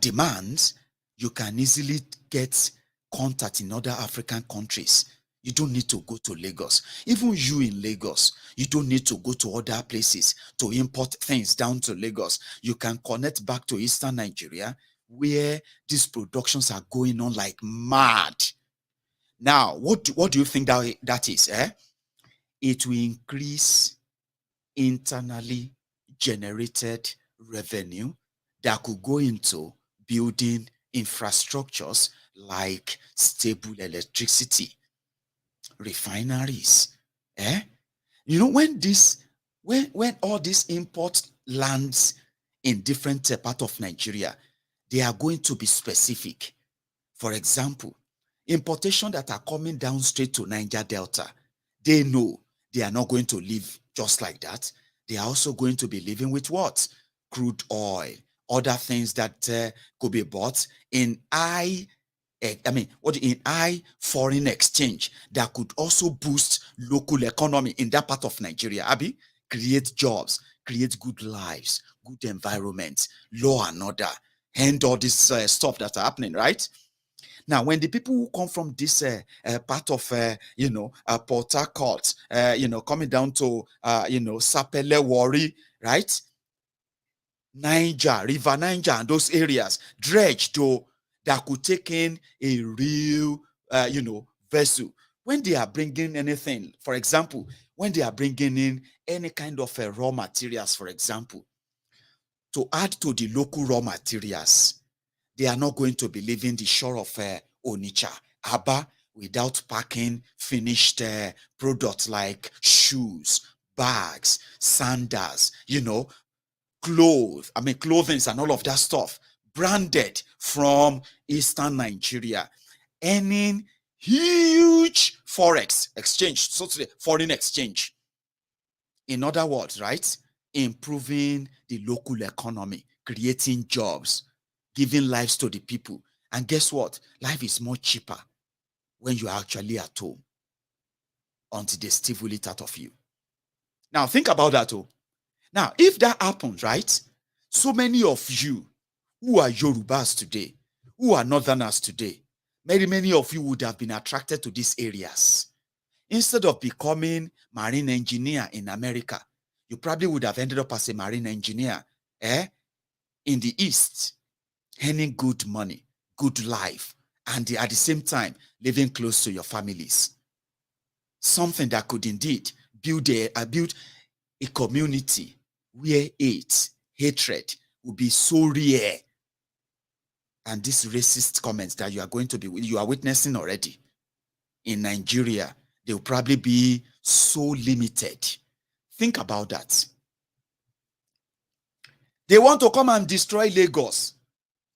demands, you can easily get contact in other African countries. You don't need to go to Lagos. Even you in Lagos, you don't need to go to other places to import things down to Lagos. You can connect back to Eastern Nigeria where these productions are going on like mad. Now, what do you think that is? It will increase internally generated revenue that could go into building infrastructures like stable electricity, refineries. You know, when all this import lands in different part of Nigeria, they are going to be specific. For example, importation that are coming down straight to Niger Delta, they know they are not going to live just like that. They are also going to be living with what? Crude oil, other things that could be bought in high foreign exchange that could also boost local economy in that part of Nigeria. Abi, create jobs, create good lives, good environment, law and order, and all this stuff that's happening, right? Now, when the people who come from this part of, Port Harcourt, coming down to, Sapele, Warri, right? Niger, River Niger, and those areas, dredge to that could take in a real, vessel. When they are bringing anything, for example, when they are bringing in any kind of raw materials, for example, to add to the local raw materials, they are not going to be leaving the shore of Onitsha, Aba, without packing finished products like shoes, bags, sandals, clothing and all of that stuff, branded from Eastern Nigeria, earning huge forex exchange, so to say, foreign exchange. In other words, right, improving the local economy, creating jobs, giving lives to the people. And guess what? Life is much cheaper when you are actually at home until they steal it out of you. Now, think about that. Now, if that happens, right, so many of you who are Yorubas today, who are Northerners today, many of you would have been attracted to these areas. Instead of becoming marine engineer in America, you probably would have ended up as a marine engineer in the East, earning good money, good life, and at the same time, living close to your families. Something that could indeed build a community where hatred will be so rare. And these racist comments that you are witnessing already in Nigeria, they will probably be so limited. Think about that. They want to come and destroy Lagos.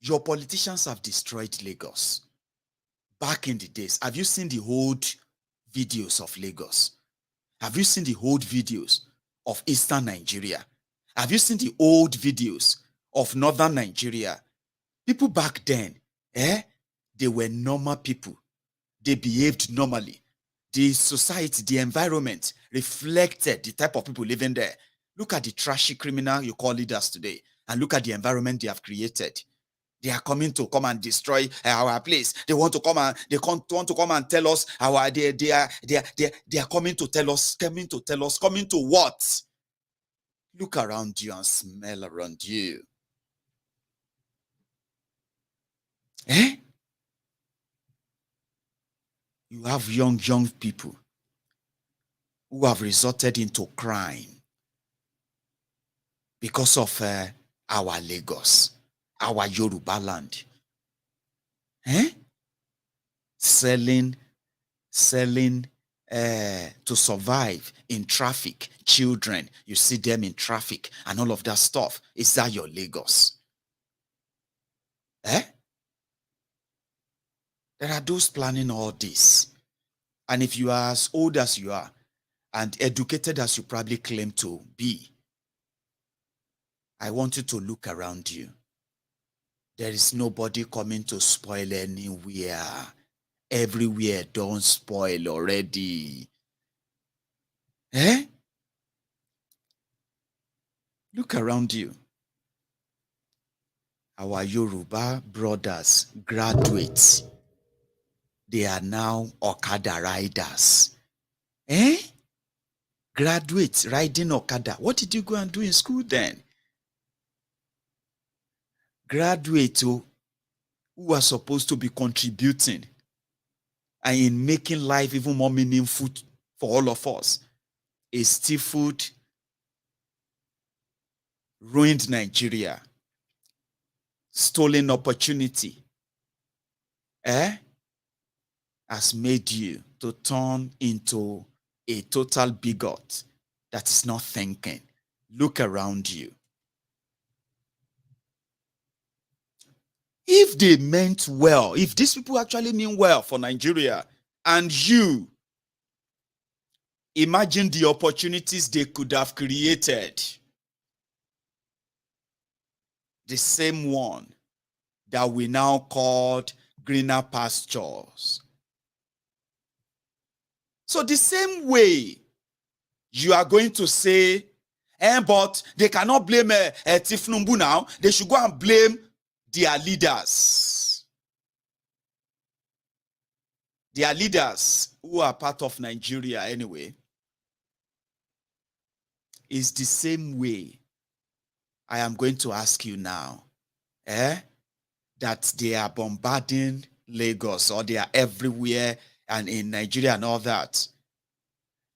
Your politicians have destroyed Lagos. Back in the days, have you seen the old videos of Lagos? Have you seen the old videos of Eastern Nigeria? Have you seen the old videos of Northern Nigeria? People back then, they were normal people. They behaved normally. The society, the environment reflected the type of people living there. Look at the trashy criminal you call leaders today, and look at the environment they have created. They are coming to come and destroy our place. They want to come and tell us they are coming to tell us, coming to what? Look around you and smell around you. You have young people who have resorted into crime because of our Lagos, our Yoruba land. Selling to survive in traffic. Children, you see them in traffic and all of that stuff. Is that your Lagos? There are those planning all this. And if you are as old as you are and educated as you probably claim to be, I want you to look around you. There is nobody coming to spoil anywhere. Everywhere don't spoil already. Look around you. Our Yoruba brothers, graduates, they are now Okada riders. Eh? Graduates riding Okada. What did you go and do in school then? Graduates who are supposed to be contributing and in making life even more meaningful for all of us. A stifled, ruined Nigeria, stolen opportunity, has made you to turn into a total bigot that is not thinking. Look around you. If they meant well, if these people actually mean well for Nigeria, and you imagine the opportunities they could have created, the same one that we now called greener pastures. So the same way you are going to say, but they cannot blame Tifnumbu now. They should go and blame their leaders. Their leaders who are part of Nigeria anyway. Is the same way I am going to ask you now. That they are bombarding Lagos or they are everywhere and in Nigeria and all that.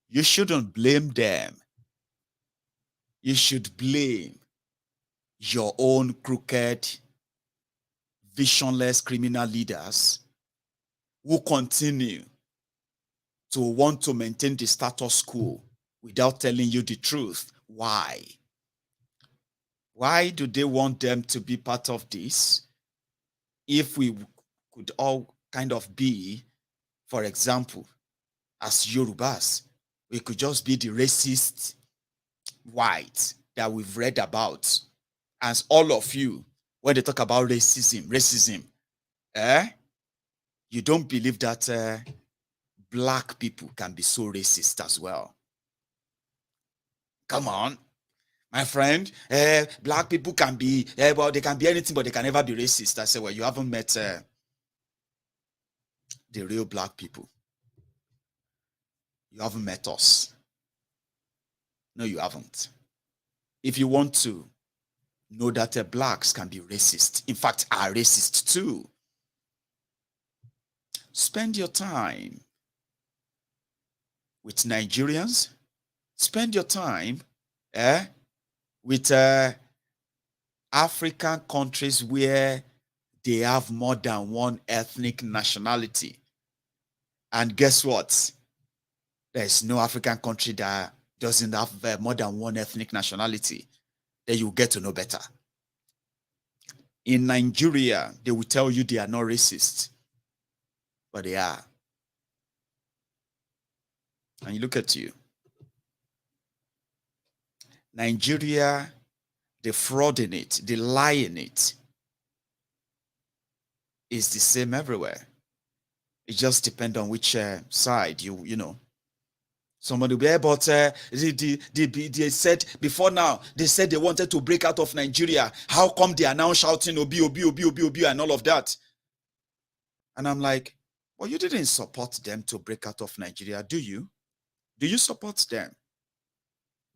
You shouldn't blame them. You should blame your own crooked, visionless criminal leaders who continue to want to maintain the status quo without telling you the truth. Why? Why do they want them to be part of this? If we could all kind of be, for example, as Yorubas, we could just be the racist whites that we've read about. As all of you, when they talk about racism, you don't believe that black people can be so racist as well. Come on, my friend. Black people can be, well, they can be anything, but they can never be racist. I say, well, you haven't met the real black people. You haven't met us. No, you haven't. If you want to know that blacks can be racist, in fact, are racist too, spend your time with Nigerians. Spend your time with African countries where they have more than one ethnic nationality. And guess what? There's no African country that doesn't have more than one ethnic nationality. Then you get to know better. In Nigeria, they will tell you they are not racist, but they are. And you look at you. Nigeria, the fraud in it, the lie in it is the same everywhere. It just depends on which side you know. Somebody will be, but they said before now, they said they wanted to break out of Nigeria. How come they are now shouting Obi, Obi, Obi, Obi, Obi, and all of that? And I'm like, well, you didn't support them to break out of Nigeria, do you? Do you support them?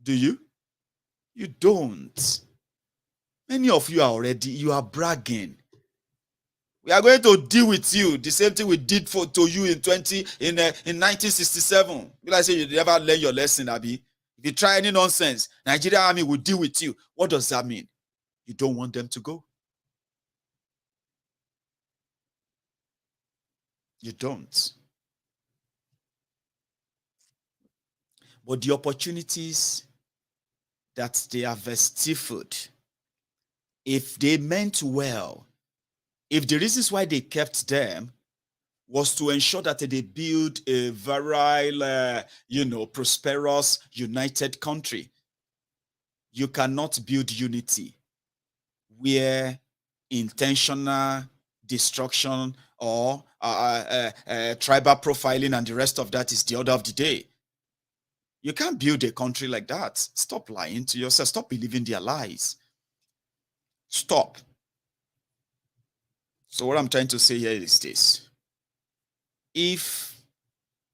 Do you? You don't. Many of you you are bragging. We are going to deal with you the same thing we did to you in 1967. Will I say you never learn your lesson, Abi? If you try any nonsense, Nigeria army will deal with you. What does that mean? You don't want them to go. You don't. But the opportunities that they have stifled, if they meant well, if the reasons why they kept them was to ensure that they build a virile, prosperous, united country, you cannot build unity where intentional destruction or tribal profiling and the rest of that is the order of the day. You can't build a country like that. Stop lying to yourself. Stop believing their lies. Stop. So what I'm trying to say here is this. if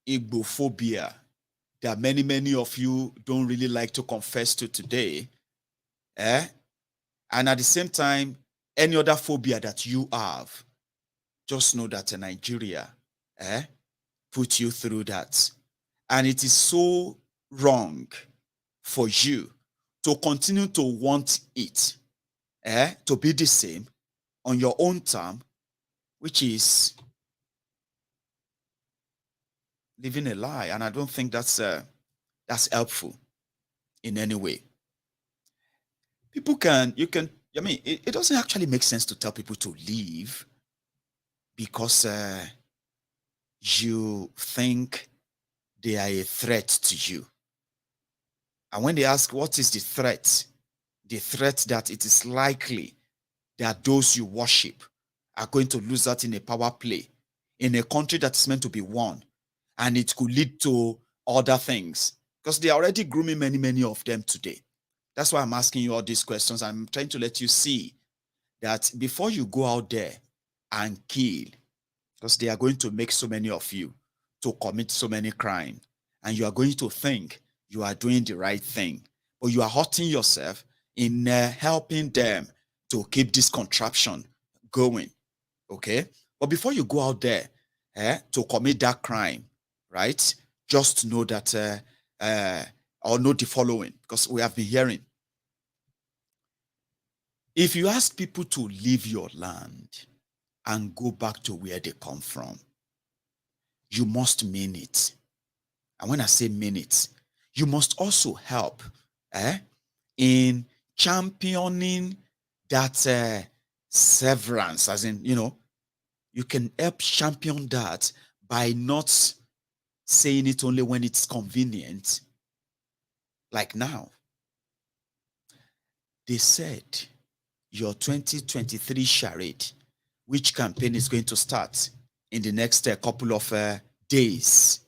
Igbophobia that many of you don't really like to confess to today, and at the same time, any other phobia that you have, just know that Nigeria put you through that. And it is so wrong for you to continue to want it to be the same on your own term, which is living a lie. And I don't think that's helpful in any way. It doesn't actually make sense to tell people to leave because you think they are a threat to you. And when they ask, what is the threat? The threat that it is likely that those you worship are going to lose out in a power play in a country that is meant to be won. And it could lead to other things because they are already grooming many of them today. That's why I'm asking you all these questions. I'm trying to let you see that before you go out there and kill, because they are going to make so many of you to commit so many crimes, and you are going to think you are doing the right thing, but you are hurting yourself in helping them to keep this contraption going, okay? But before you go out there to commit that crime, right, just know that, or know the following, because we have been hearing. If you ask people to leave your land and go back to where they come from, you must mean it. And when I say mean it, you must also help in championing that severance, as in, you can help champion that by not saying it only when it's convenient. Like now, they said your 2023 charade, which campaign is going to start in the next couple of days.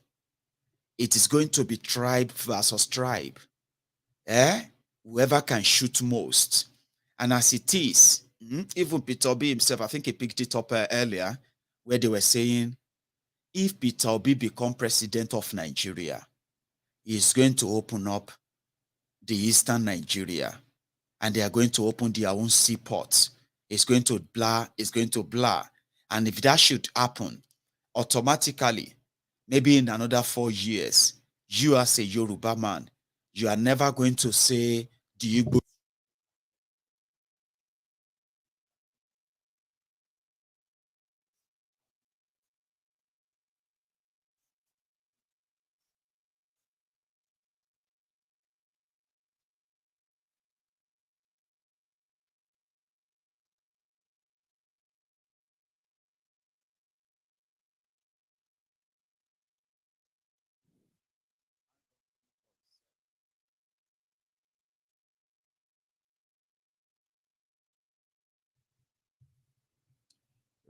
It is going to be tribe versus tribe. Whoever can shoot most. And as it is, even Peter Obi himself, I think he picked it up earlier, where they were saying, if Peter Obi become president of Nigeria, he's going to open up the eastern Nigeria, and they are going to open their own seaports. It's going to blah, it's going to blah. And if that should happen, automatically, maybe in another 4 years, you as a Yoruba man, you are never going to say the Igbo.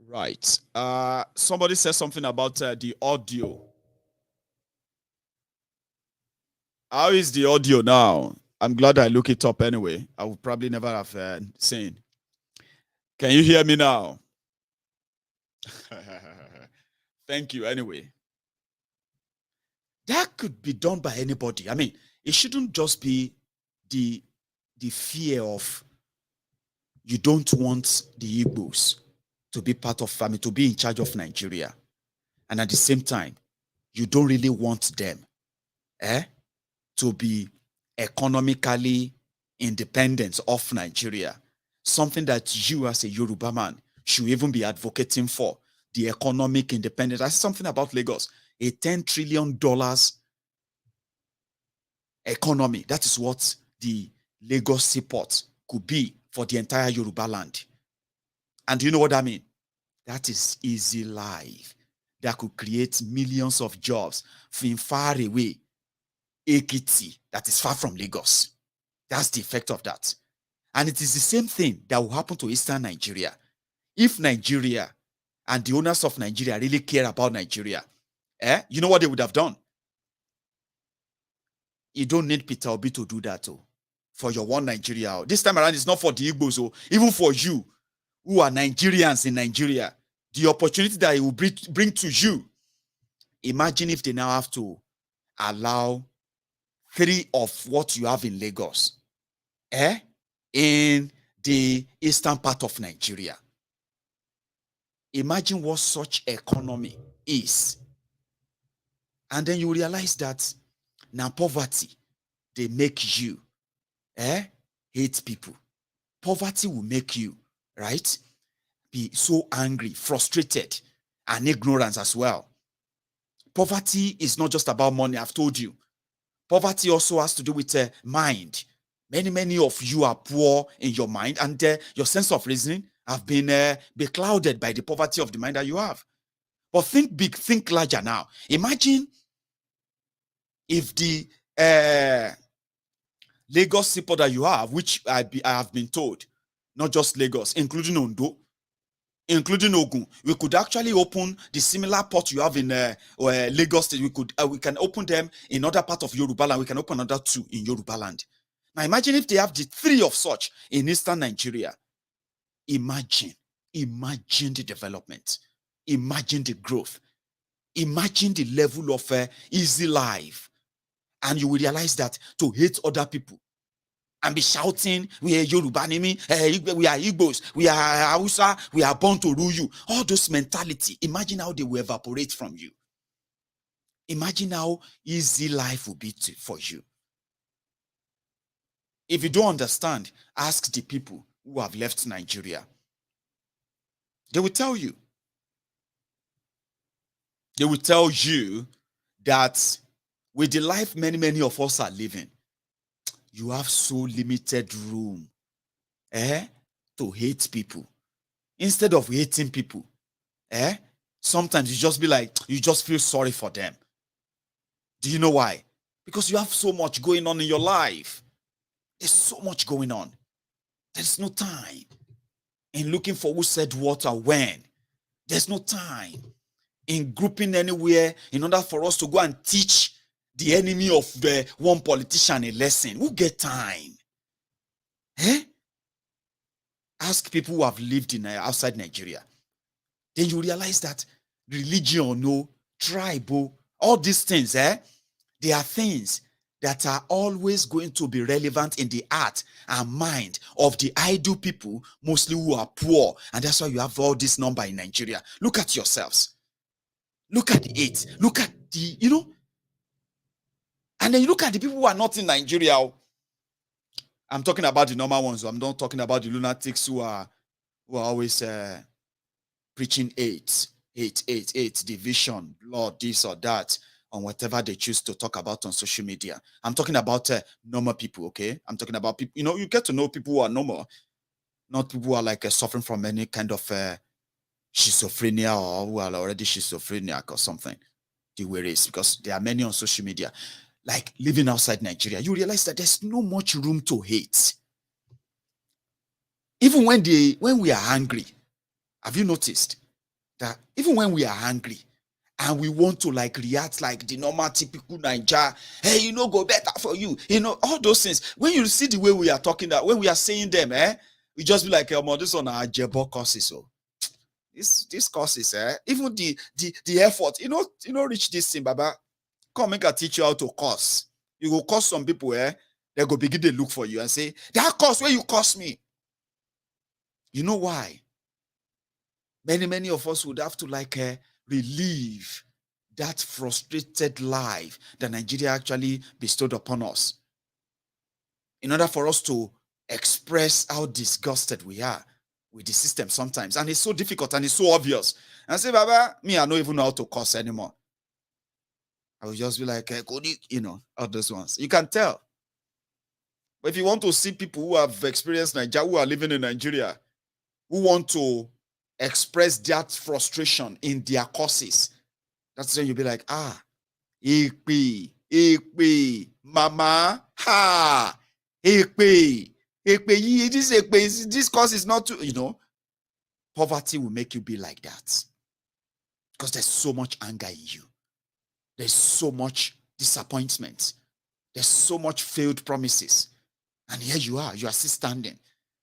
Right. Somebody said something about the audio. How is the audio now? I'm glad I look it up anyway. I would probably never have seen. Can you hear me now? Thank you anyway. That could be done by anybody. I mean, it shouldn't just be the fear of you don't want the Igbos to be part of family, to be in charge of Nigeria. And at the same time, you don't really want them to be economically independent of Nigeria. Something that you as a Yoruba man should even be advocating for, the economic independence. That's something about Lagos, a $10 trillion economy. That is what the Lagos seaport could be for the entire Yoruba land. And do you know what I mean? That is easy life. That could create millions of jobs from far away. Ekiti, that is far from Lagos. That's the effect of that. And it is the same thing that will happen to Eastern Nigeria. If Nigeria and the owners of Nigeria really care about Nigeria, you know what they would have done? You don't need Peter Obi to do that for your one Nigeria. This time around, it's not for the Igbos, even for you who are Nigerians in Nigeria. The opportunity that it will bring to you Imagine if they now have to allow 3 of what you have in Lagos, in the eastern part of Nigeria. Imagine what such economy is. And then you realize that now poverty, they make you hate people. Poverty will make you, right, be so angry, frustrated, and ignorant as well. Poverty is not just about money, I've told you. Poverty also has to do with mind. Many of you are poor in your mind, and your sense of reasoning have been beclouded by the poverty of the mind that you have. But think big, think larger now. Imagine if the Lagos people that you have, which I have been told, not just Lagos, including Ondo, including Ogun, we could actually open the similar port you have in Lagos State. We can open them in other part of Yorubaland. We can open another 2 in Yorubaland. Now imagine if they have the 3 of such in Eastern Nigeria. Imagine the development. Imagine the growth. Imagine the level of easy life. And you will realize that to hate other people and be shouting, we are Yoruba, we are Igbos, we are Hausa, we are born to rule you. All those mentality, imagine how they will evaporate from you. Imagine how easy life will be for you. If you don't understand, ask the people who have left Nigeria. They will tell you. They will tell you that with the life many of us are living, you have so limited room to hate people. Instead of hating people, sometimes you just be like, you just feel sorry for them. Do you know why? Because you have so much going on in your life. There's so much going on. There's no time in looking for who said what or when. There's no time in grouping anywhere in order for us to go and teach the enemy of the one politician a lesson. Who get time? Ask people who have lived in outside Nigeria. Then you realize that religion or no, tribe, all these things, they are things that are always going to be relevant in the heart and mind of the idle people, mostly who are poor. And that's why you have all this number in Nigeria. Look at yourselves. Look at the 8. Look at the, and then you look at the people who are not in Nigeria. I'm talking about the normal ones. I'm not talking about the lunatics who are always preaching 8 division, Lord, this or that, on whatever they choose to talk about on social media. I'm talking about normal people, okay? I'm talking about people, you get to know people who are normal, not people who are like suffering from any kind of schizophrenia or who are already schizophrenic or something. The way it is, because there are many on social media. Like living outside Nigeria, you realize that there's no much room to hate. Even when we are angry, have you noticed that even when we are angry and we want to like react like the normal typical Niger, hey, go better for you, all those things. When you see the way we are talking, that when we are saying them, we just be like, this on our jebo courses, so this courses, even the effort, reach this thing, Baba. Come make I teach you how to curse. You go curse some people, they go begin to look for you and say, that curse where you curse me. You know why? Many of us would have to like relieve that frustrated life that Nigeria actually bestowed upon us, in order for us to express how disgusted we are with the system sometimes. And it's so difficult and it's so obvious. And I say, Baba, me, I don't even know how to curse anymore. I will just be like, all those ones. You can tell. But if you want to see people who have experienced Nigeria, who are living in Nigeria, who want to express that frustration in their causes, that's when you'll be like, Ekpe, mama, ha, Ekpe, this cause is not too, poverty will make you be like that. Because there's so much anger in you. There's so much disappointment. There's so much failed promises. And here you are still standing.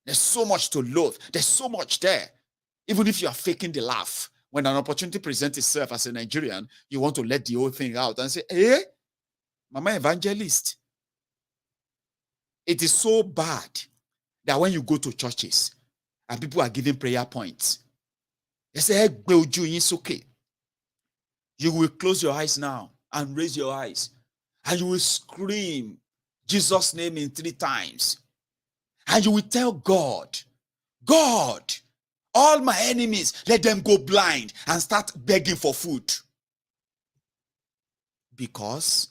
There's so much to loathe. There's so much there. Even if you are faking the laugh When an opportunity presents itself as a Nigerian, you want to let the whole thing out and say, eh, Mama Evangelist. It is so bad that when you go to churches and people are giving prayer points, they say, hey, it's okay. You will close your eyes now and raise your eyes, and you will scream Jesus' name in 3 times. And you will tell God, God, all my enemies, let them go blind and start begging for food. Because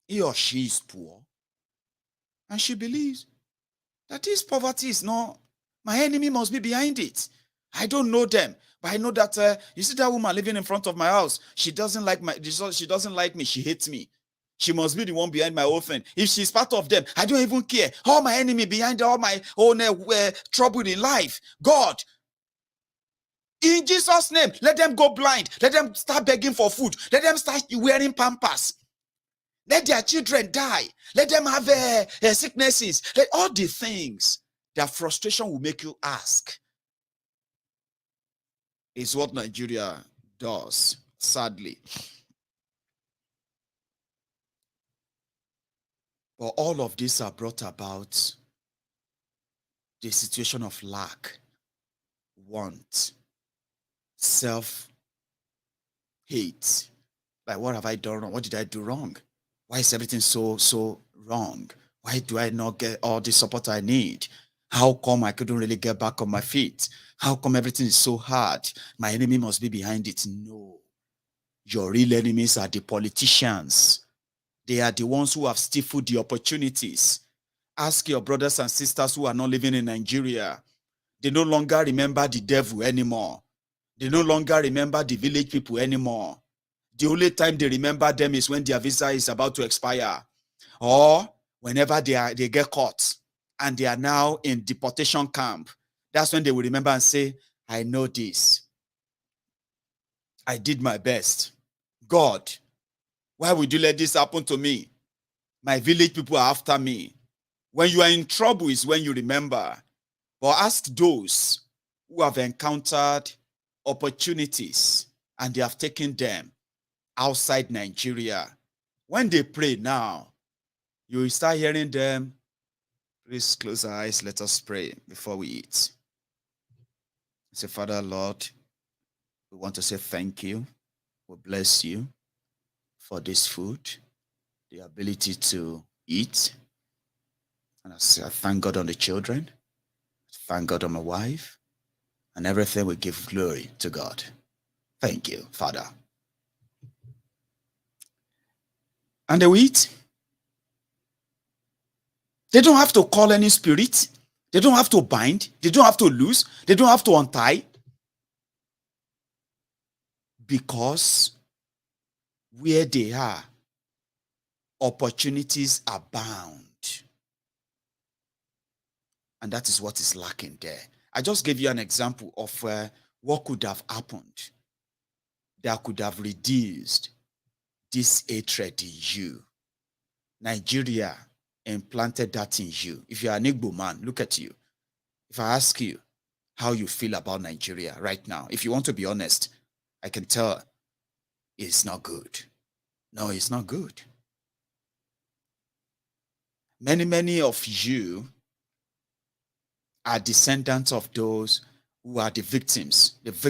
he or she is poor, and she believes that this poverty is not, my enemy must be behind it. I don't know them, but I know that, you see that woman living in front of my house, she doesn't like me, she hates me. She must be the one behind my whole thing. If she's part of them, I don't even care. All my enemy behind all my own trouble in life. God, in Jesus' name, let them go blind. Let them start begging for food. Let them start wearing pampers. Let their children die. Let them have sicknesses. Let all the things. Their frustration will make you ask. Is what Nigeria does, sadly. But all of these are brought about the situation of lack, want, self-hate. Like, what have I done wrong? What did I do wrong? Why is everything so wrong? Why do I not get all the support I need? How come I couldn't really get back on my feet? How come everything is so hard? My enemy must be behind it. No. Your real enemies are the politicians. They are the ones who have stifled the opportunities. Ask your brothers and sisters who are not living in Nigeria. They no longer remember the devil anymore. They no longer remember the village people anymore. The only time they remember them is when their visa is about to expire, or whenever they get caught and they are now in deportation camp. That's when they will remember and say, I know this. I did my best. God, why would you let this happen to me? My village people are after me. When you are in trouble is when you remember. But ask those who have encountered opportunities and they have taken them outside Nigeria. When they pray now, you will start hearing them. Please close our eyes. Let us pray before we eat. Say, Father, Lord, we want to say thank you. We bless you for this food, the ability to eat. And I say, I thank God on the children. Thank God on my wife. And everything we give glory to God. Thank you, Father. And they will eat. They don't have to call any spirit. They don't have to bind. They don't have to loose. They don't have to untie. Because where they are, opportunities abound. And that is what is lacking there. I just gave you an example of what could have happened that could have reduced this hatred in you. Nigeria implanted that in you. If you're an Igbo man, look at you. If I ask you how you feel about Nigeria right now, if you want to be honest, I can tell it's not good. No, it's not good. Many of you are descendants of those who are the victims of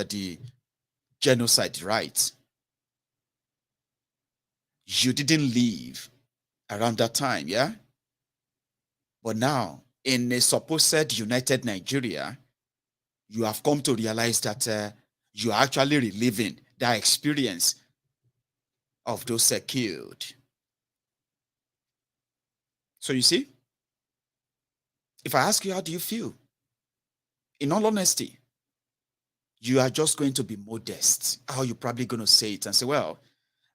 the genocide, right? You didn't live around that time, yeah? But now, in a supposed united Nigeria, you have come to realize that you are actually reliving that experience of those killed. So you see, if I ask you, how do you feel? In all honesty, you are just going to be modest. How you're probably going to say it and say, well,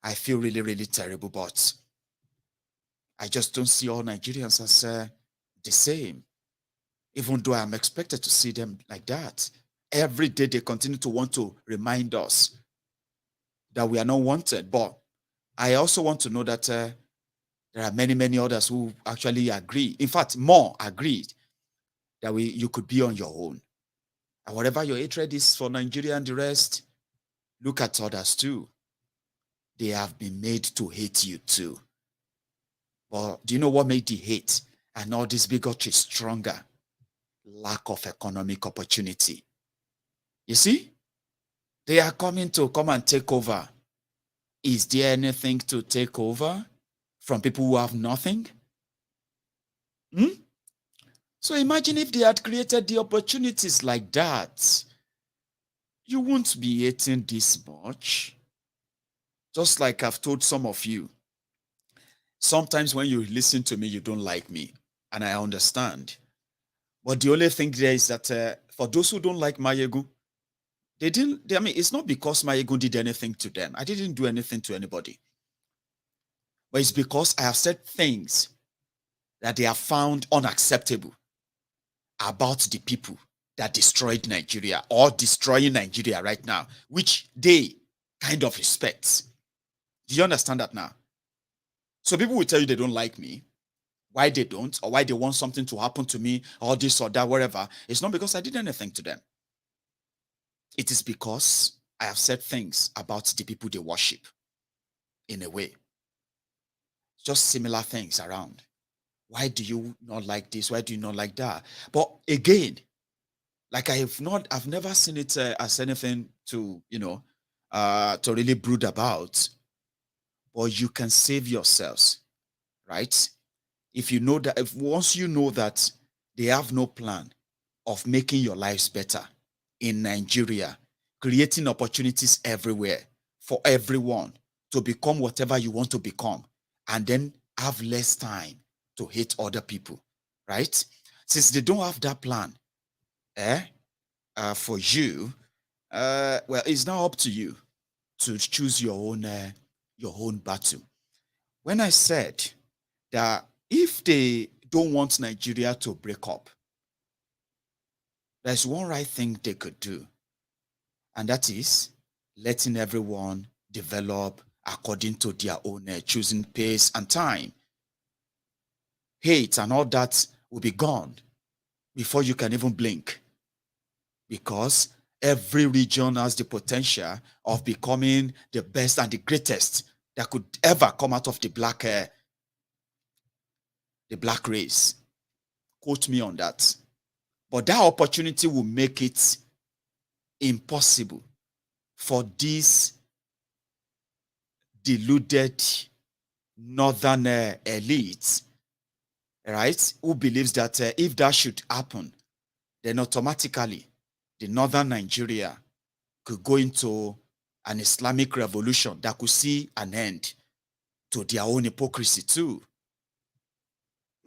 I feel really terrible, but I just don't see all Nigerians as the same. Even though I'm expected to see them like that. Every day they continue to want to remind us that we are not wanted. But I also want to know that there are many others who actually agree. In fact, more agreed that you could be on your own. And whatever your hatred is for Nigeria and the rest, look at others too. They have been made to hate you too. But do you know what made the hate and all this bigotry stronger? Lack of economic opportunity. You see? They are coming to come and take over. Is there anything to take over from people who have nothing? So imagine if they had created the opportunities like that. You won't be hating this much. Just like I've told some of you. Sometimes when you listen to me, you don't like me. And I understand. But the only thing there is that for those who don't like Maiyegun, it's not because Maiyegun did anything to them. I didn't do anything to anybody. But it's because I have said things that they have found unacceptable about the people that destroyed Nigeria or destroying Nigeria right now, which they kind of respect. Do you understand that now? So people will tell you they don't like me. Why they don't, or why they want something to happen to me, or this or that, whatever. It's not because I did anything to them. It is because I have said things about the people they worship, in a way. Just similar things around. Why do you not like this? Why do you not like that? But again, like I've never seen it as anything to, to really brood about. But you can save yourselves, right? If you know that, once you know that they have no plan of making your lives better in Nigeria, creating opportunities everywhere for everyone to become whatever you want to become, and then have less time to hate other people, right? Since they don't have that plan, for you, well, it's now up to you to choose your own battle. When I said that if they don't want Nigeria to break up, there's one right thing they could do, and that is letting everyone develop according to their own choosing pace and time. Hate and all that will be gone before you can even blink, because every region has the potential of becoming the best and the greatest that could ever come out of the black race. Quote me on that. But that opportunity will make it impossible for these deluded northern elites, right, who believes that if that should happen, then automatically the northern Nigeria could go into an Islamic revolution that could see an end to their own hypocrisy too.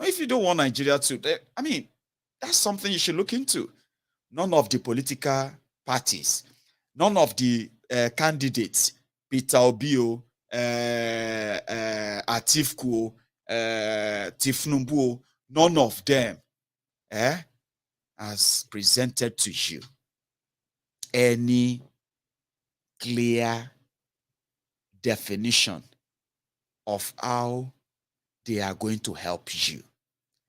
If you don't want Nigeria to, that's something you should look into. None of the political parties, none of the candidates, Peter Obio, Atifku, Tifnumbu, none of them has presented to you any clear definition of how they are going to help you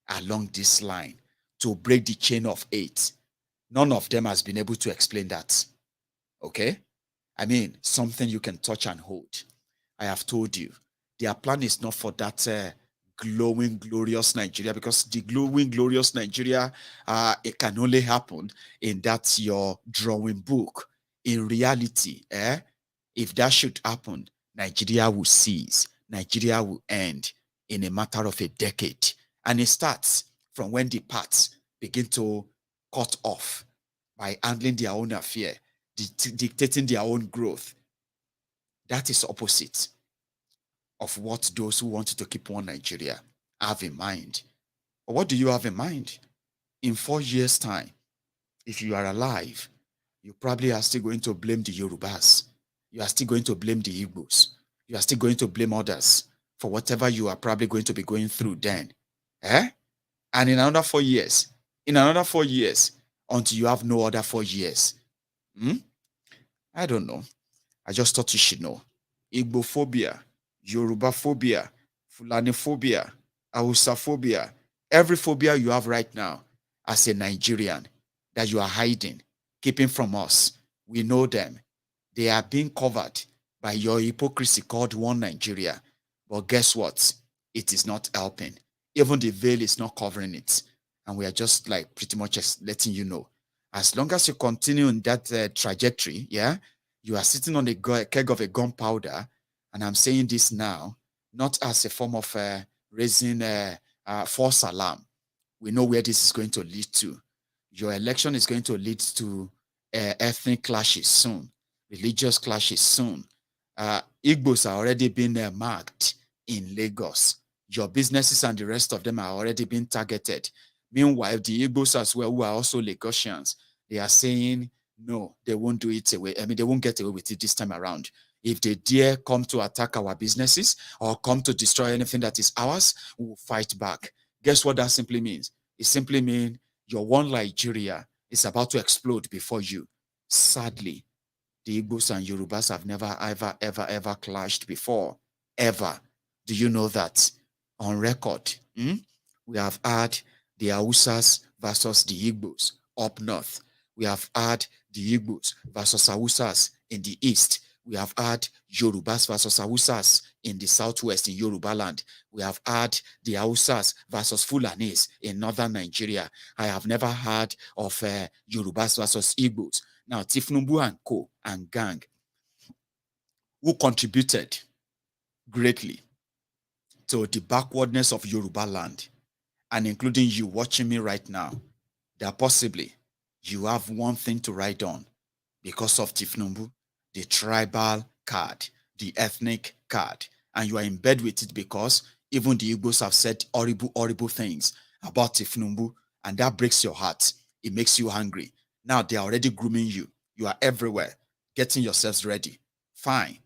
along this line to break the chain of hate. None of them has been able to explain that. Okay? Something you can touch and hold. I have told you, their plan is not for that glowing, glorious Nigeria, because the glowing, glorious Nigeria, it can only happen in that your drawing book. In reality, if that should happen, Nigeria will cease. Nigeria will end in a matter of a decade. And it starts from when the parts begin to cut off by handling their own affair, dictating their own growth. That is opposite of what those who want to keep one Nigeria have in mind. But what do you have in mind? In 4 years' time, if you are alive, you probably are still going to blame the Yorubas. You are still going to blame the Igbos. You are still going to blame others for whatever you are probably going to be going through then. And in another 4 years, until you have no other 4 years. I don't know. I just thought you should know. Igbophobia, Yorubaphobia, Fulaniphobia, Hausaphobia, every phobia you have right now as a Nigerian that you are hiding keeping from us. We know them. They are being covered by your hypocrisy called One Nigeria. But guess what? It is not helping. Even the veil is not covering it. And we are just like pretty much just letting you know. As long as you continue in that trajectory, yeah, you are sitting on a keg of a gunpowder. And I'm saying this now, not as a form of raising false alarm. We know where this is going to lead to. Your election is going to lead to ethnic clashes soon, religious clashes soon. Igbos are already being marked in Lagos. Your businesses and the rest of them are already being targeted. Meanwhile, the Igbos as well, who are also Lagosians, they are saying, no, they won't do it away. I mean, they won't get away with it this time around. If they dare come to attack our businesses or come to destroy anything that is ours, we will fight back. Guess what that simply means? It simply means your one Nigeria is about to explode before you. Sadly, the Igbos and Yorubas have never, ever clashed before. Ever. Do you know that? On record, we have had the Hausas versus the Igbos up north. We have had the Igbos versus Hausas in the east. We have had Yorubas versus Hausas in the southwest in Yoruba land. We have had the Hausas versus Fulanis in northern Nigeria. I have never heard of Yorubas versus Igbos. Now, Tifnumbu and co. and gang, who contributed greatly to the backwardness of Yoruba land, and including you watching me right now, that possibly you have one thing to write on because of Tifnumbu, the tribal card, the ethnic card, and you are in bed with it because even the Igbos have said horrible, horrible things about Tifnumbu, and that breaks your heart. It makes you angry. Now they are already grooming you. You are everywhere, getting yourselves ready. Fine.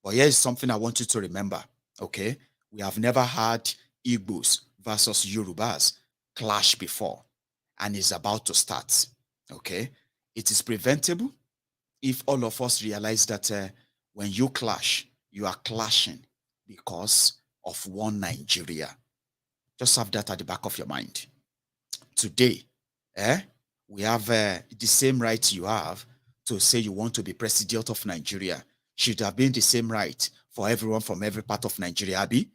But here is something I want you to remember, okay? We have never had Igbos versus Yorubas clash before, and it's about to start, okay? It is preventable if all of us realize that when you clash, you are clashing because of one Nigeria. Just have that at the back of your mind. Today, we have the same right you have to say you want to be president of Nigeria. Should have been the same right for everyone from every part of Nigeria, Abi?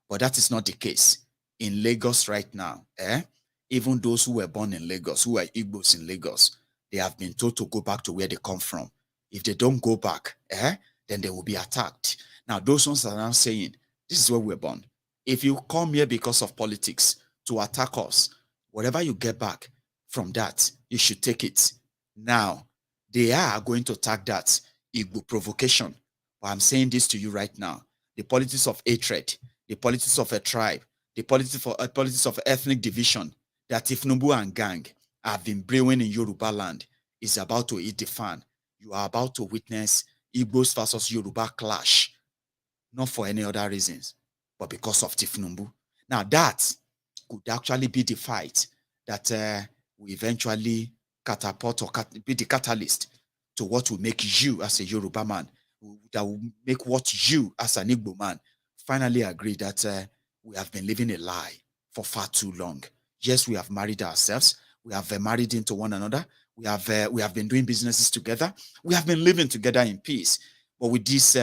But that is not the case. In Lagos right now, even those who were born in Lagos, who are Igbos in Lagos, they have been told to go back to where they come from. If they don't go back, then they will be attacked. Now, those ones are now saying, this is where we're born. If you come here because of politics to attack us, whatever you get back from that, you should take it. Now, they are going to attack that Igbo provocation. But I'm saying this to you right now. The politics of hatred, the politics of a tribe, the politics of ethnic division that Tifnumbu and gang have been brewing in Yoruba land is about to hit the fan. You are about to witness Igbos versus Yoruba clash, not for any other reasons, but because of Tifnumbu. Now that could actually be the fight that will eventually catapult or be the catalyst to what will make you as a Yoruba man, that will make what you as an Igbo man finally agree that we have been living a lie for far too long. Yes, we have married ourselves. We have married into one another. We have been doing businesses together. We have been living together in peace. But with this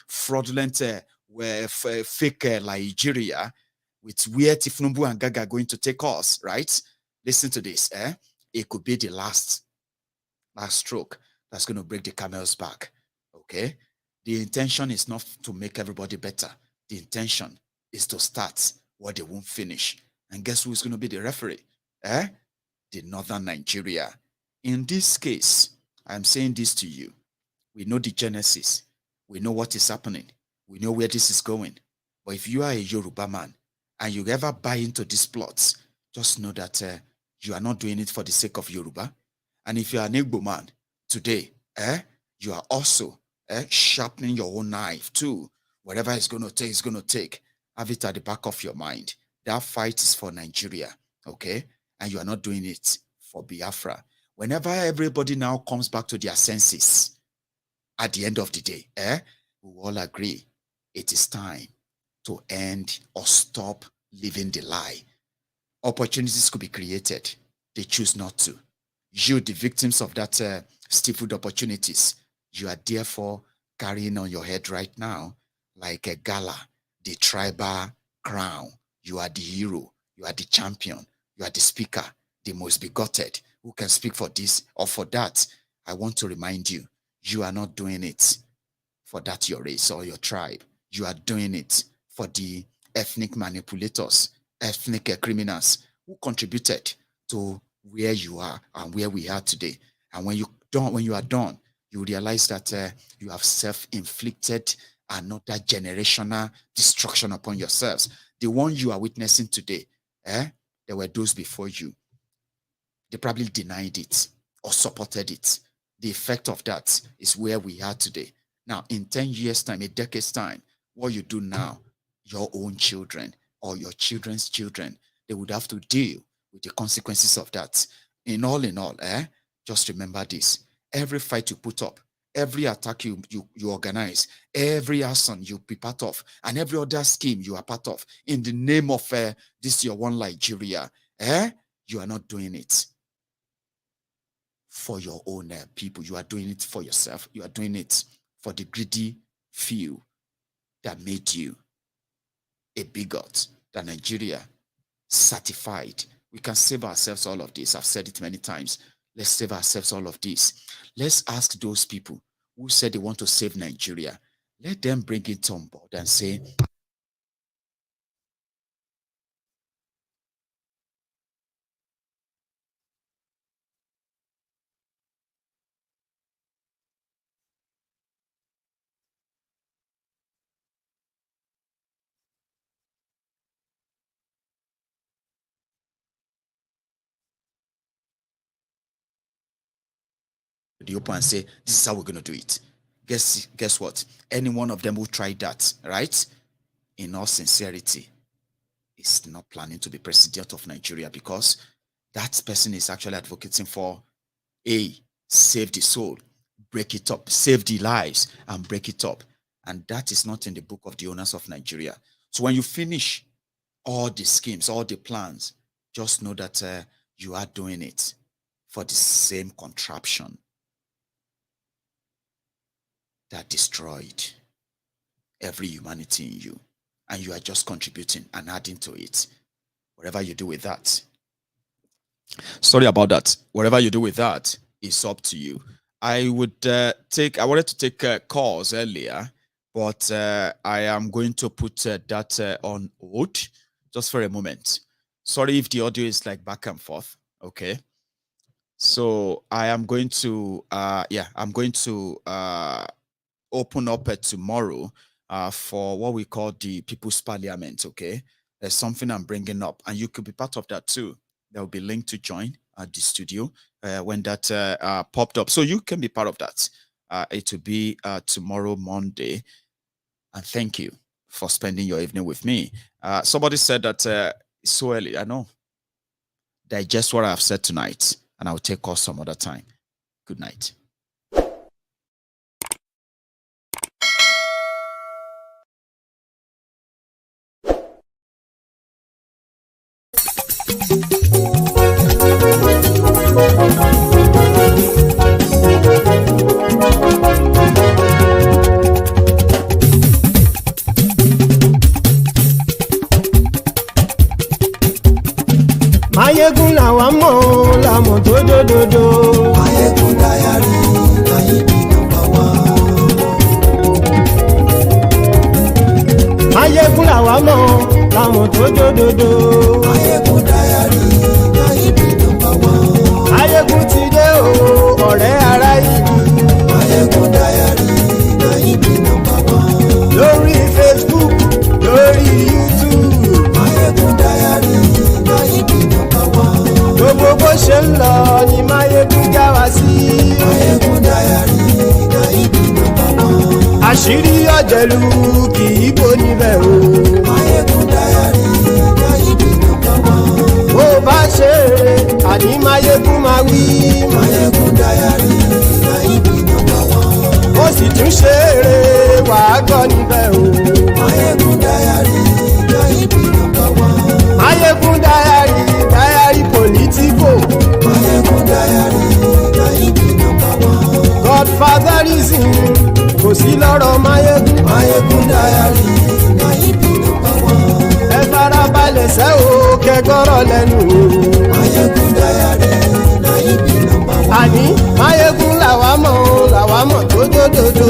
fraudulent, fake Nigeria, with where Tifnumbu and Gaga are going to take us, right? Listen to this. It could be the last stroke that's going to break the camel's back. Okay? The intention is not to make everybody better. The intention is to start what they won't finish. And guess who's going to be the referee? The northern Nigeria. In this case, I'm saying this to you. We know the genesis. We know what is happening. We know where this is going. But if you are a Yoruba man and you ever buy into these plots, just know that you are not doing it for the sake of Yoruba. And if you are an Igbo man today, you are also sharpening your own knife too. Whatever it's going to take, Have it at the back of your mind. That fight is for Nigeria, okay? And you are not doing it for Biafra. Whenever everybody now comes back to their senses, at the end of the day, we will all agree it is time to end or stop living the lie. Opportunities could be created. They choose not to. You, the victims of that stifled opportunities. You are therefore carrying on your head right now like a gala, the tribal crown. You are the hero. You are the champion. You are the speaker, the most bigoted, who can speak for this or for that. I want to remind you, you are not doing it for that your race or your tribe. You are doing it for the ethnic manipulators, ethnic criminals who contributed to where you are and where we are today. And when you are done, you realize that you have self-inflicted another generational destruction upon yourselves. The one you are witnessing today, there were those before you. They probably denied it or supported it. The effect of that is where we are today. Now, in 10 years' time, a decade's time, what you do now, your own children or your children's children, they would have to deal with the consequences of that. In all, just remember this. Every fight you put up, every attack you organize, every action you be part of, and every other scheme you are part of, in the name of this your one Nigeria, you are not doing it for your own people. You are doing it for yourself. You are doing it for the greedy few that made you a bigot, that Nigeria certified. We can save ourselves all of this. I've said it many times. Let's save ourselves all of this. Let's ask those people who said they want to save Nigeria. Let them bring it on board and say, the open and say, this is how we're going to do it. Guess what? Any one of them who tried that, right? In all sincerity, is not planning to be president of Nigeria, because that person is actually advocating for save the soul, break it up, save the lives and break it up. And that is not in the book of the owners of Nigeria. So when you finish all the schemes, all the plans, just know that you are doing it for the same contraption that destroyed every humanity in you. And you are just contributing and adding to it. Whatever you do with that, sorry about that. Whatever you do with that is up to you. I wanted to take calls earlier, but I am going to put that on hold just for a moment. Sorry if the audio is like back and forth. Okay. So I am going to, open up tomorrow for what we call the People's Parliament, okay? There's something I'm bringing up, and you could be part of that too. There will be a link to join at the studio when that popped up. So you can be part of that. It will be tomorrow, Monday. And thank you for spending your evening with me. Somebody said that it's so early. I know. Digest what I've said tonight, and I'll take off some other time. Good night. Maiyegun làwa mọ̀ làmọ̀ dódódódó. Maiyegun Diary, Maiyegun number one. Maiyegun làwa mọ̀ làmọ̀ dódódódó. Maiyegun Diary, Maiyegun number one. Maiyegun ti dé o, ọ̀rẹ́ ará ìlú. Maiyegun Diary, Maiyegun number one. Lórí Facebook, lórí YouTube. Maiyegun Diary, Maiyegun number one. Gbogbo bó ṣe ń lọ ni Maiyegun já wa sí. Maiyegun Diary, Maiyegun number one. Àṣírí ọ̀jẹ̀lú kì í bò níbẹ̀ o. Maiyegun Diary, Maiyegun number one. Bó bá ṣe eré, àní Maiyegun máa wí. Maiyegun Diary, Maiyegun number one. Ó sì tún ṣe eré, wàá gbọ́ níbẹ̀ o. Maiyegun Diary, Maiyegun number one. Maiyegun Diary, Politico. Maiyegun Diary, Maiyegun number one. Maiyegun Diary, na him be number one. ẹ farabalẹ̀ sẹ́ o kẹgbọ́rọ̀ lẹ́nu o. Maiyegun Diary, na him be number one. àní Maiyegun làwa mọ̀ o làwa mọ̀ tó dódòdó.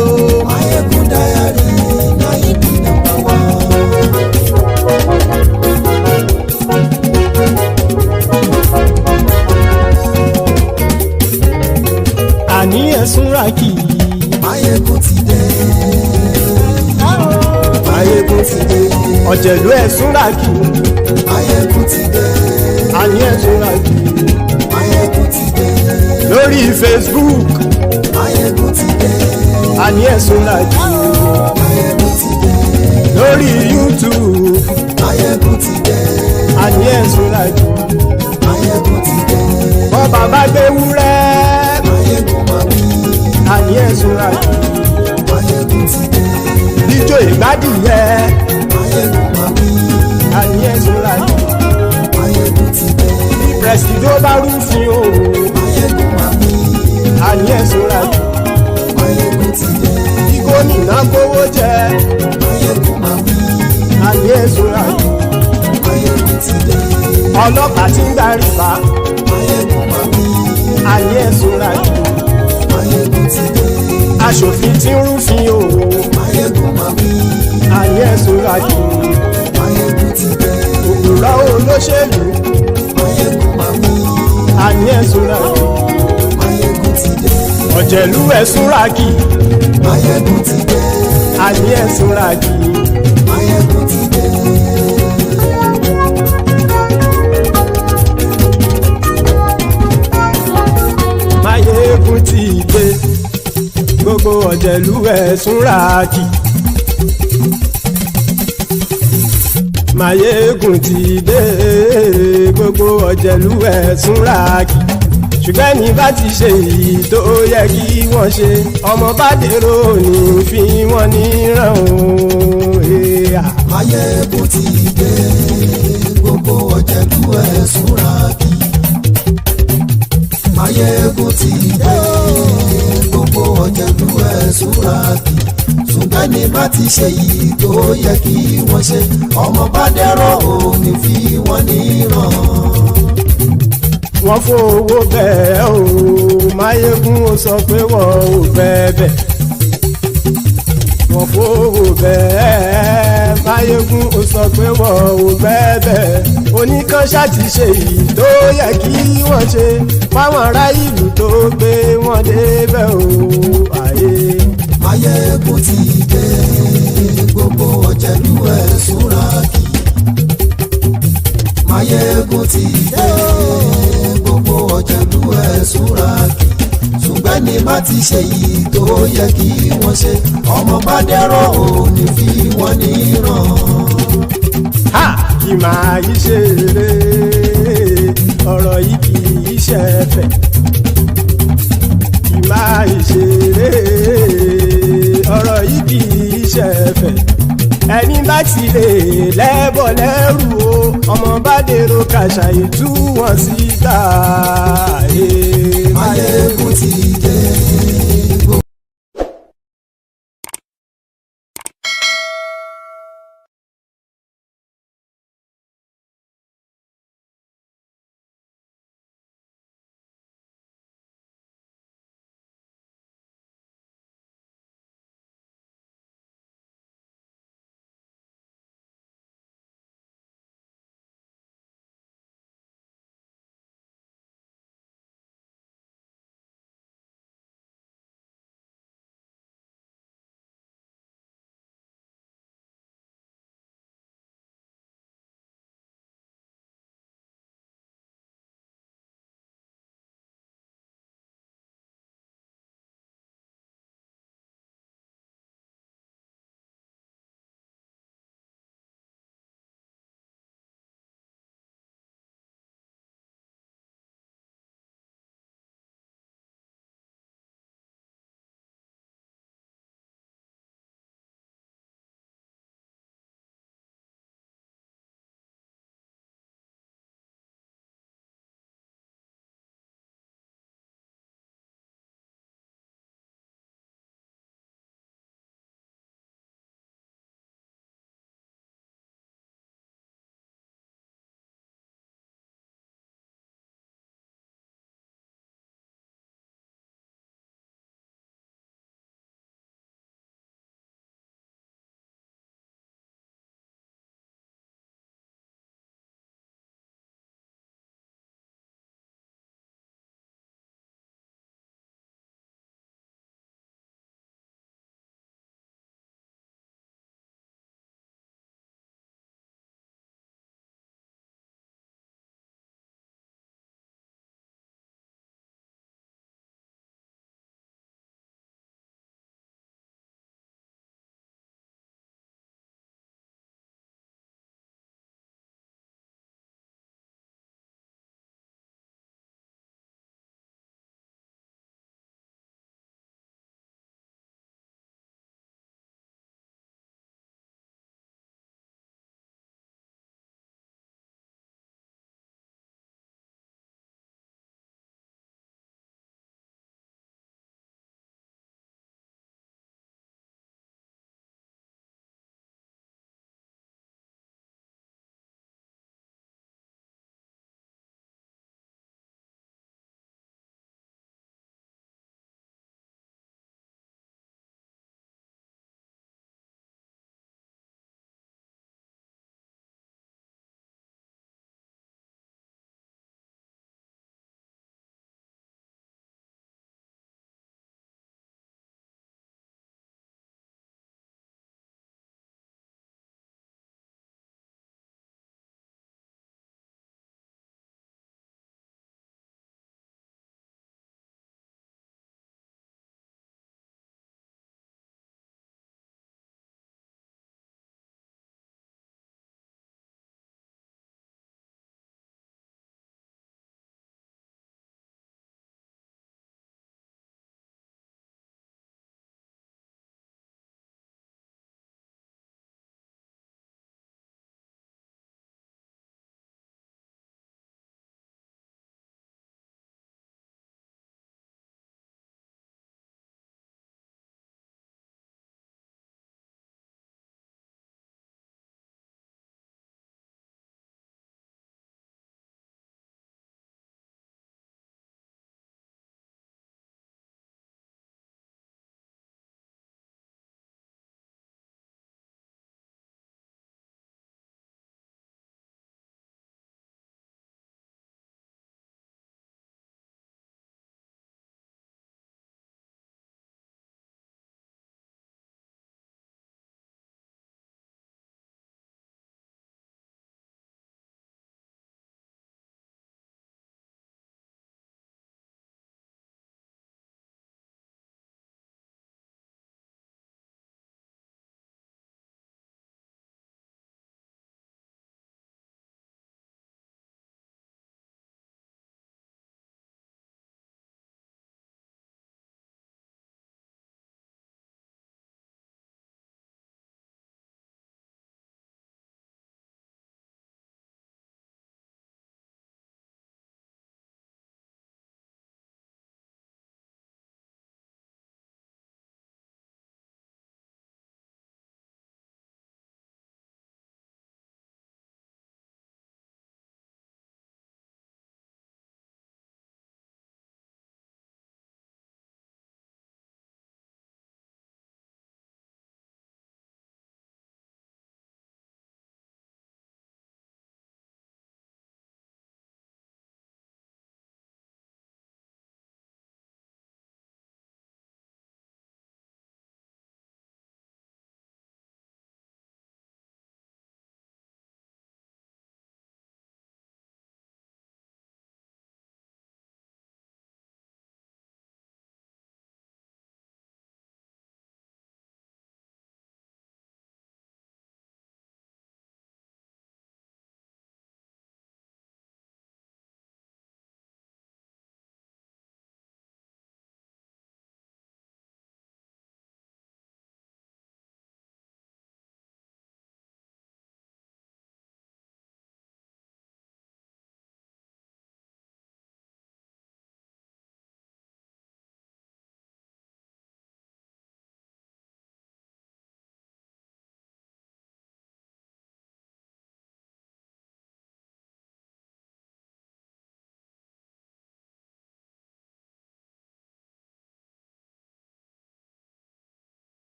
Maiyegun Diary, na him be number one. àní ẹ̀sùn ràkì. Maiyegun ti dé. Maiyegun ti dé. ọ̀jẹ̀lú ẹ̀sùn ràkì. Maiyegun ti dé. àní ẹ̀sùn ràkì. Maiyegun ti dé. lórí Facebook. Maiyegun ti dé. àní ẹ̀sùn ràkì. Maiyegun ti dé. lórí YouTube. Maiyegun ti dé. àní ẹ̀sùn ràkì. Maiyegun ti dé. bọ́ bàbá gbé wúrẹ́. Maiyegun máa wí. àní ẹ̀sùn ràkì. Maiyegun ti dé. jíjó ìgbádìyẹ. Maiyegun máa wí. àní ẹ̀sùn ràkì. Maiyegun ti dé. pẹ̀sìdó bá rúfin o. Maiyegun máa wí. àní ẹ̀sùn ràkì. Maiyegun ti dé. bí gómìnà kówó jẹ. Maiyegun máa wí. àní ẹ̀sùn ràkì. Maiyegun ti dé. ọlọ́pàá tí ń darí bá. Maiyegun máa wí. àní ẹ̀sùn ràkì. Maiyegun ti dé. aṣòfin tí ń rúfin o. Maiyegun máa wí. àní ẹ̀sùn ràkì. Maiyegun ti dé. òkúrọ̀ olóṣèlú. Maiyegun máa wí. àní ẹ̀sùn ràkì. Maiyegun ti dé. ọ̀jẹ̀lú ẹ̀sùn ràkì. Maiyegun ti dé. àní ẹ̀sùn ràkì. Maiyegun ti dé. Maiyegun ti dé. gbogbo ọ̀jẹ̀lú ẹ̀sùn ràkì. Maiyegun ti dé. gbogbo ọ̀jẹ̀lú ẹ̀sùn ràkì. ṣùgbọ́n ní bá ti ṣe èyí tó yẹ kí wọ́n ṣe ọmọ bá dèrò ní fi wọ́n níran o. Maiyegun ti dé. Gbogbo ọ̀jẹ̀lú ẹ̀sùn ràkì. Maiyegun ti dé. Gbogbo ọ̀jẹ̀lú ẹ̀sùn ràkì. ṣùgbọ́n ní bá ti ṣe yìí tó yẹ kí wọ́n ṣe ọmọ bá dẹ́rọ̀ òní fi wọ́n níran. wọ́n fowó bẹ́ẹ̀ o Maiyegun ó sọ pé wọ́n ò bẹ́ẹ̀ wọ́n fowó bẹ́ẹ̀ Maiyegun ó sọ pé wọ́n ò bẹ́ẹ̀ oníkan ṣáàtì ṣe èyí tó yẹ kí wọ́n ṣe fáwọn ará ìlú tó gbé wọn débẹ̀ o àyè. Maiyegun ti dé gbogbo ọ̀jẹ̀lú ẹ̀sùn ràkì. Maiyegun ti dé gbogbo ọ̀jẹ̀lú ẹ̀sùn ràkì. ṣùgbọ́n ní bá ti ṣe yìí tó yẹ kí wọ́n ṣe ọmọ bá dẹ́rọ̀ òní fi wọ́n níran. ha kì máa yí ṣe eré ọ̀rọ̀ yìí kì í ṣe ẹ̀fẹ̀ kì máa yí ṣe eré ọ̀rọ̀ yìí kì í ṣe ẹ̀fẹ̀ ẹni bá ti lè lẹ́bọ̀ lẹ́rù o ọmọ bá dèrò kàṣàyè tú wọn síta. Maiyegun ti dé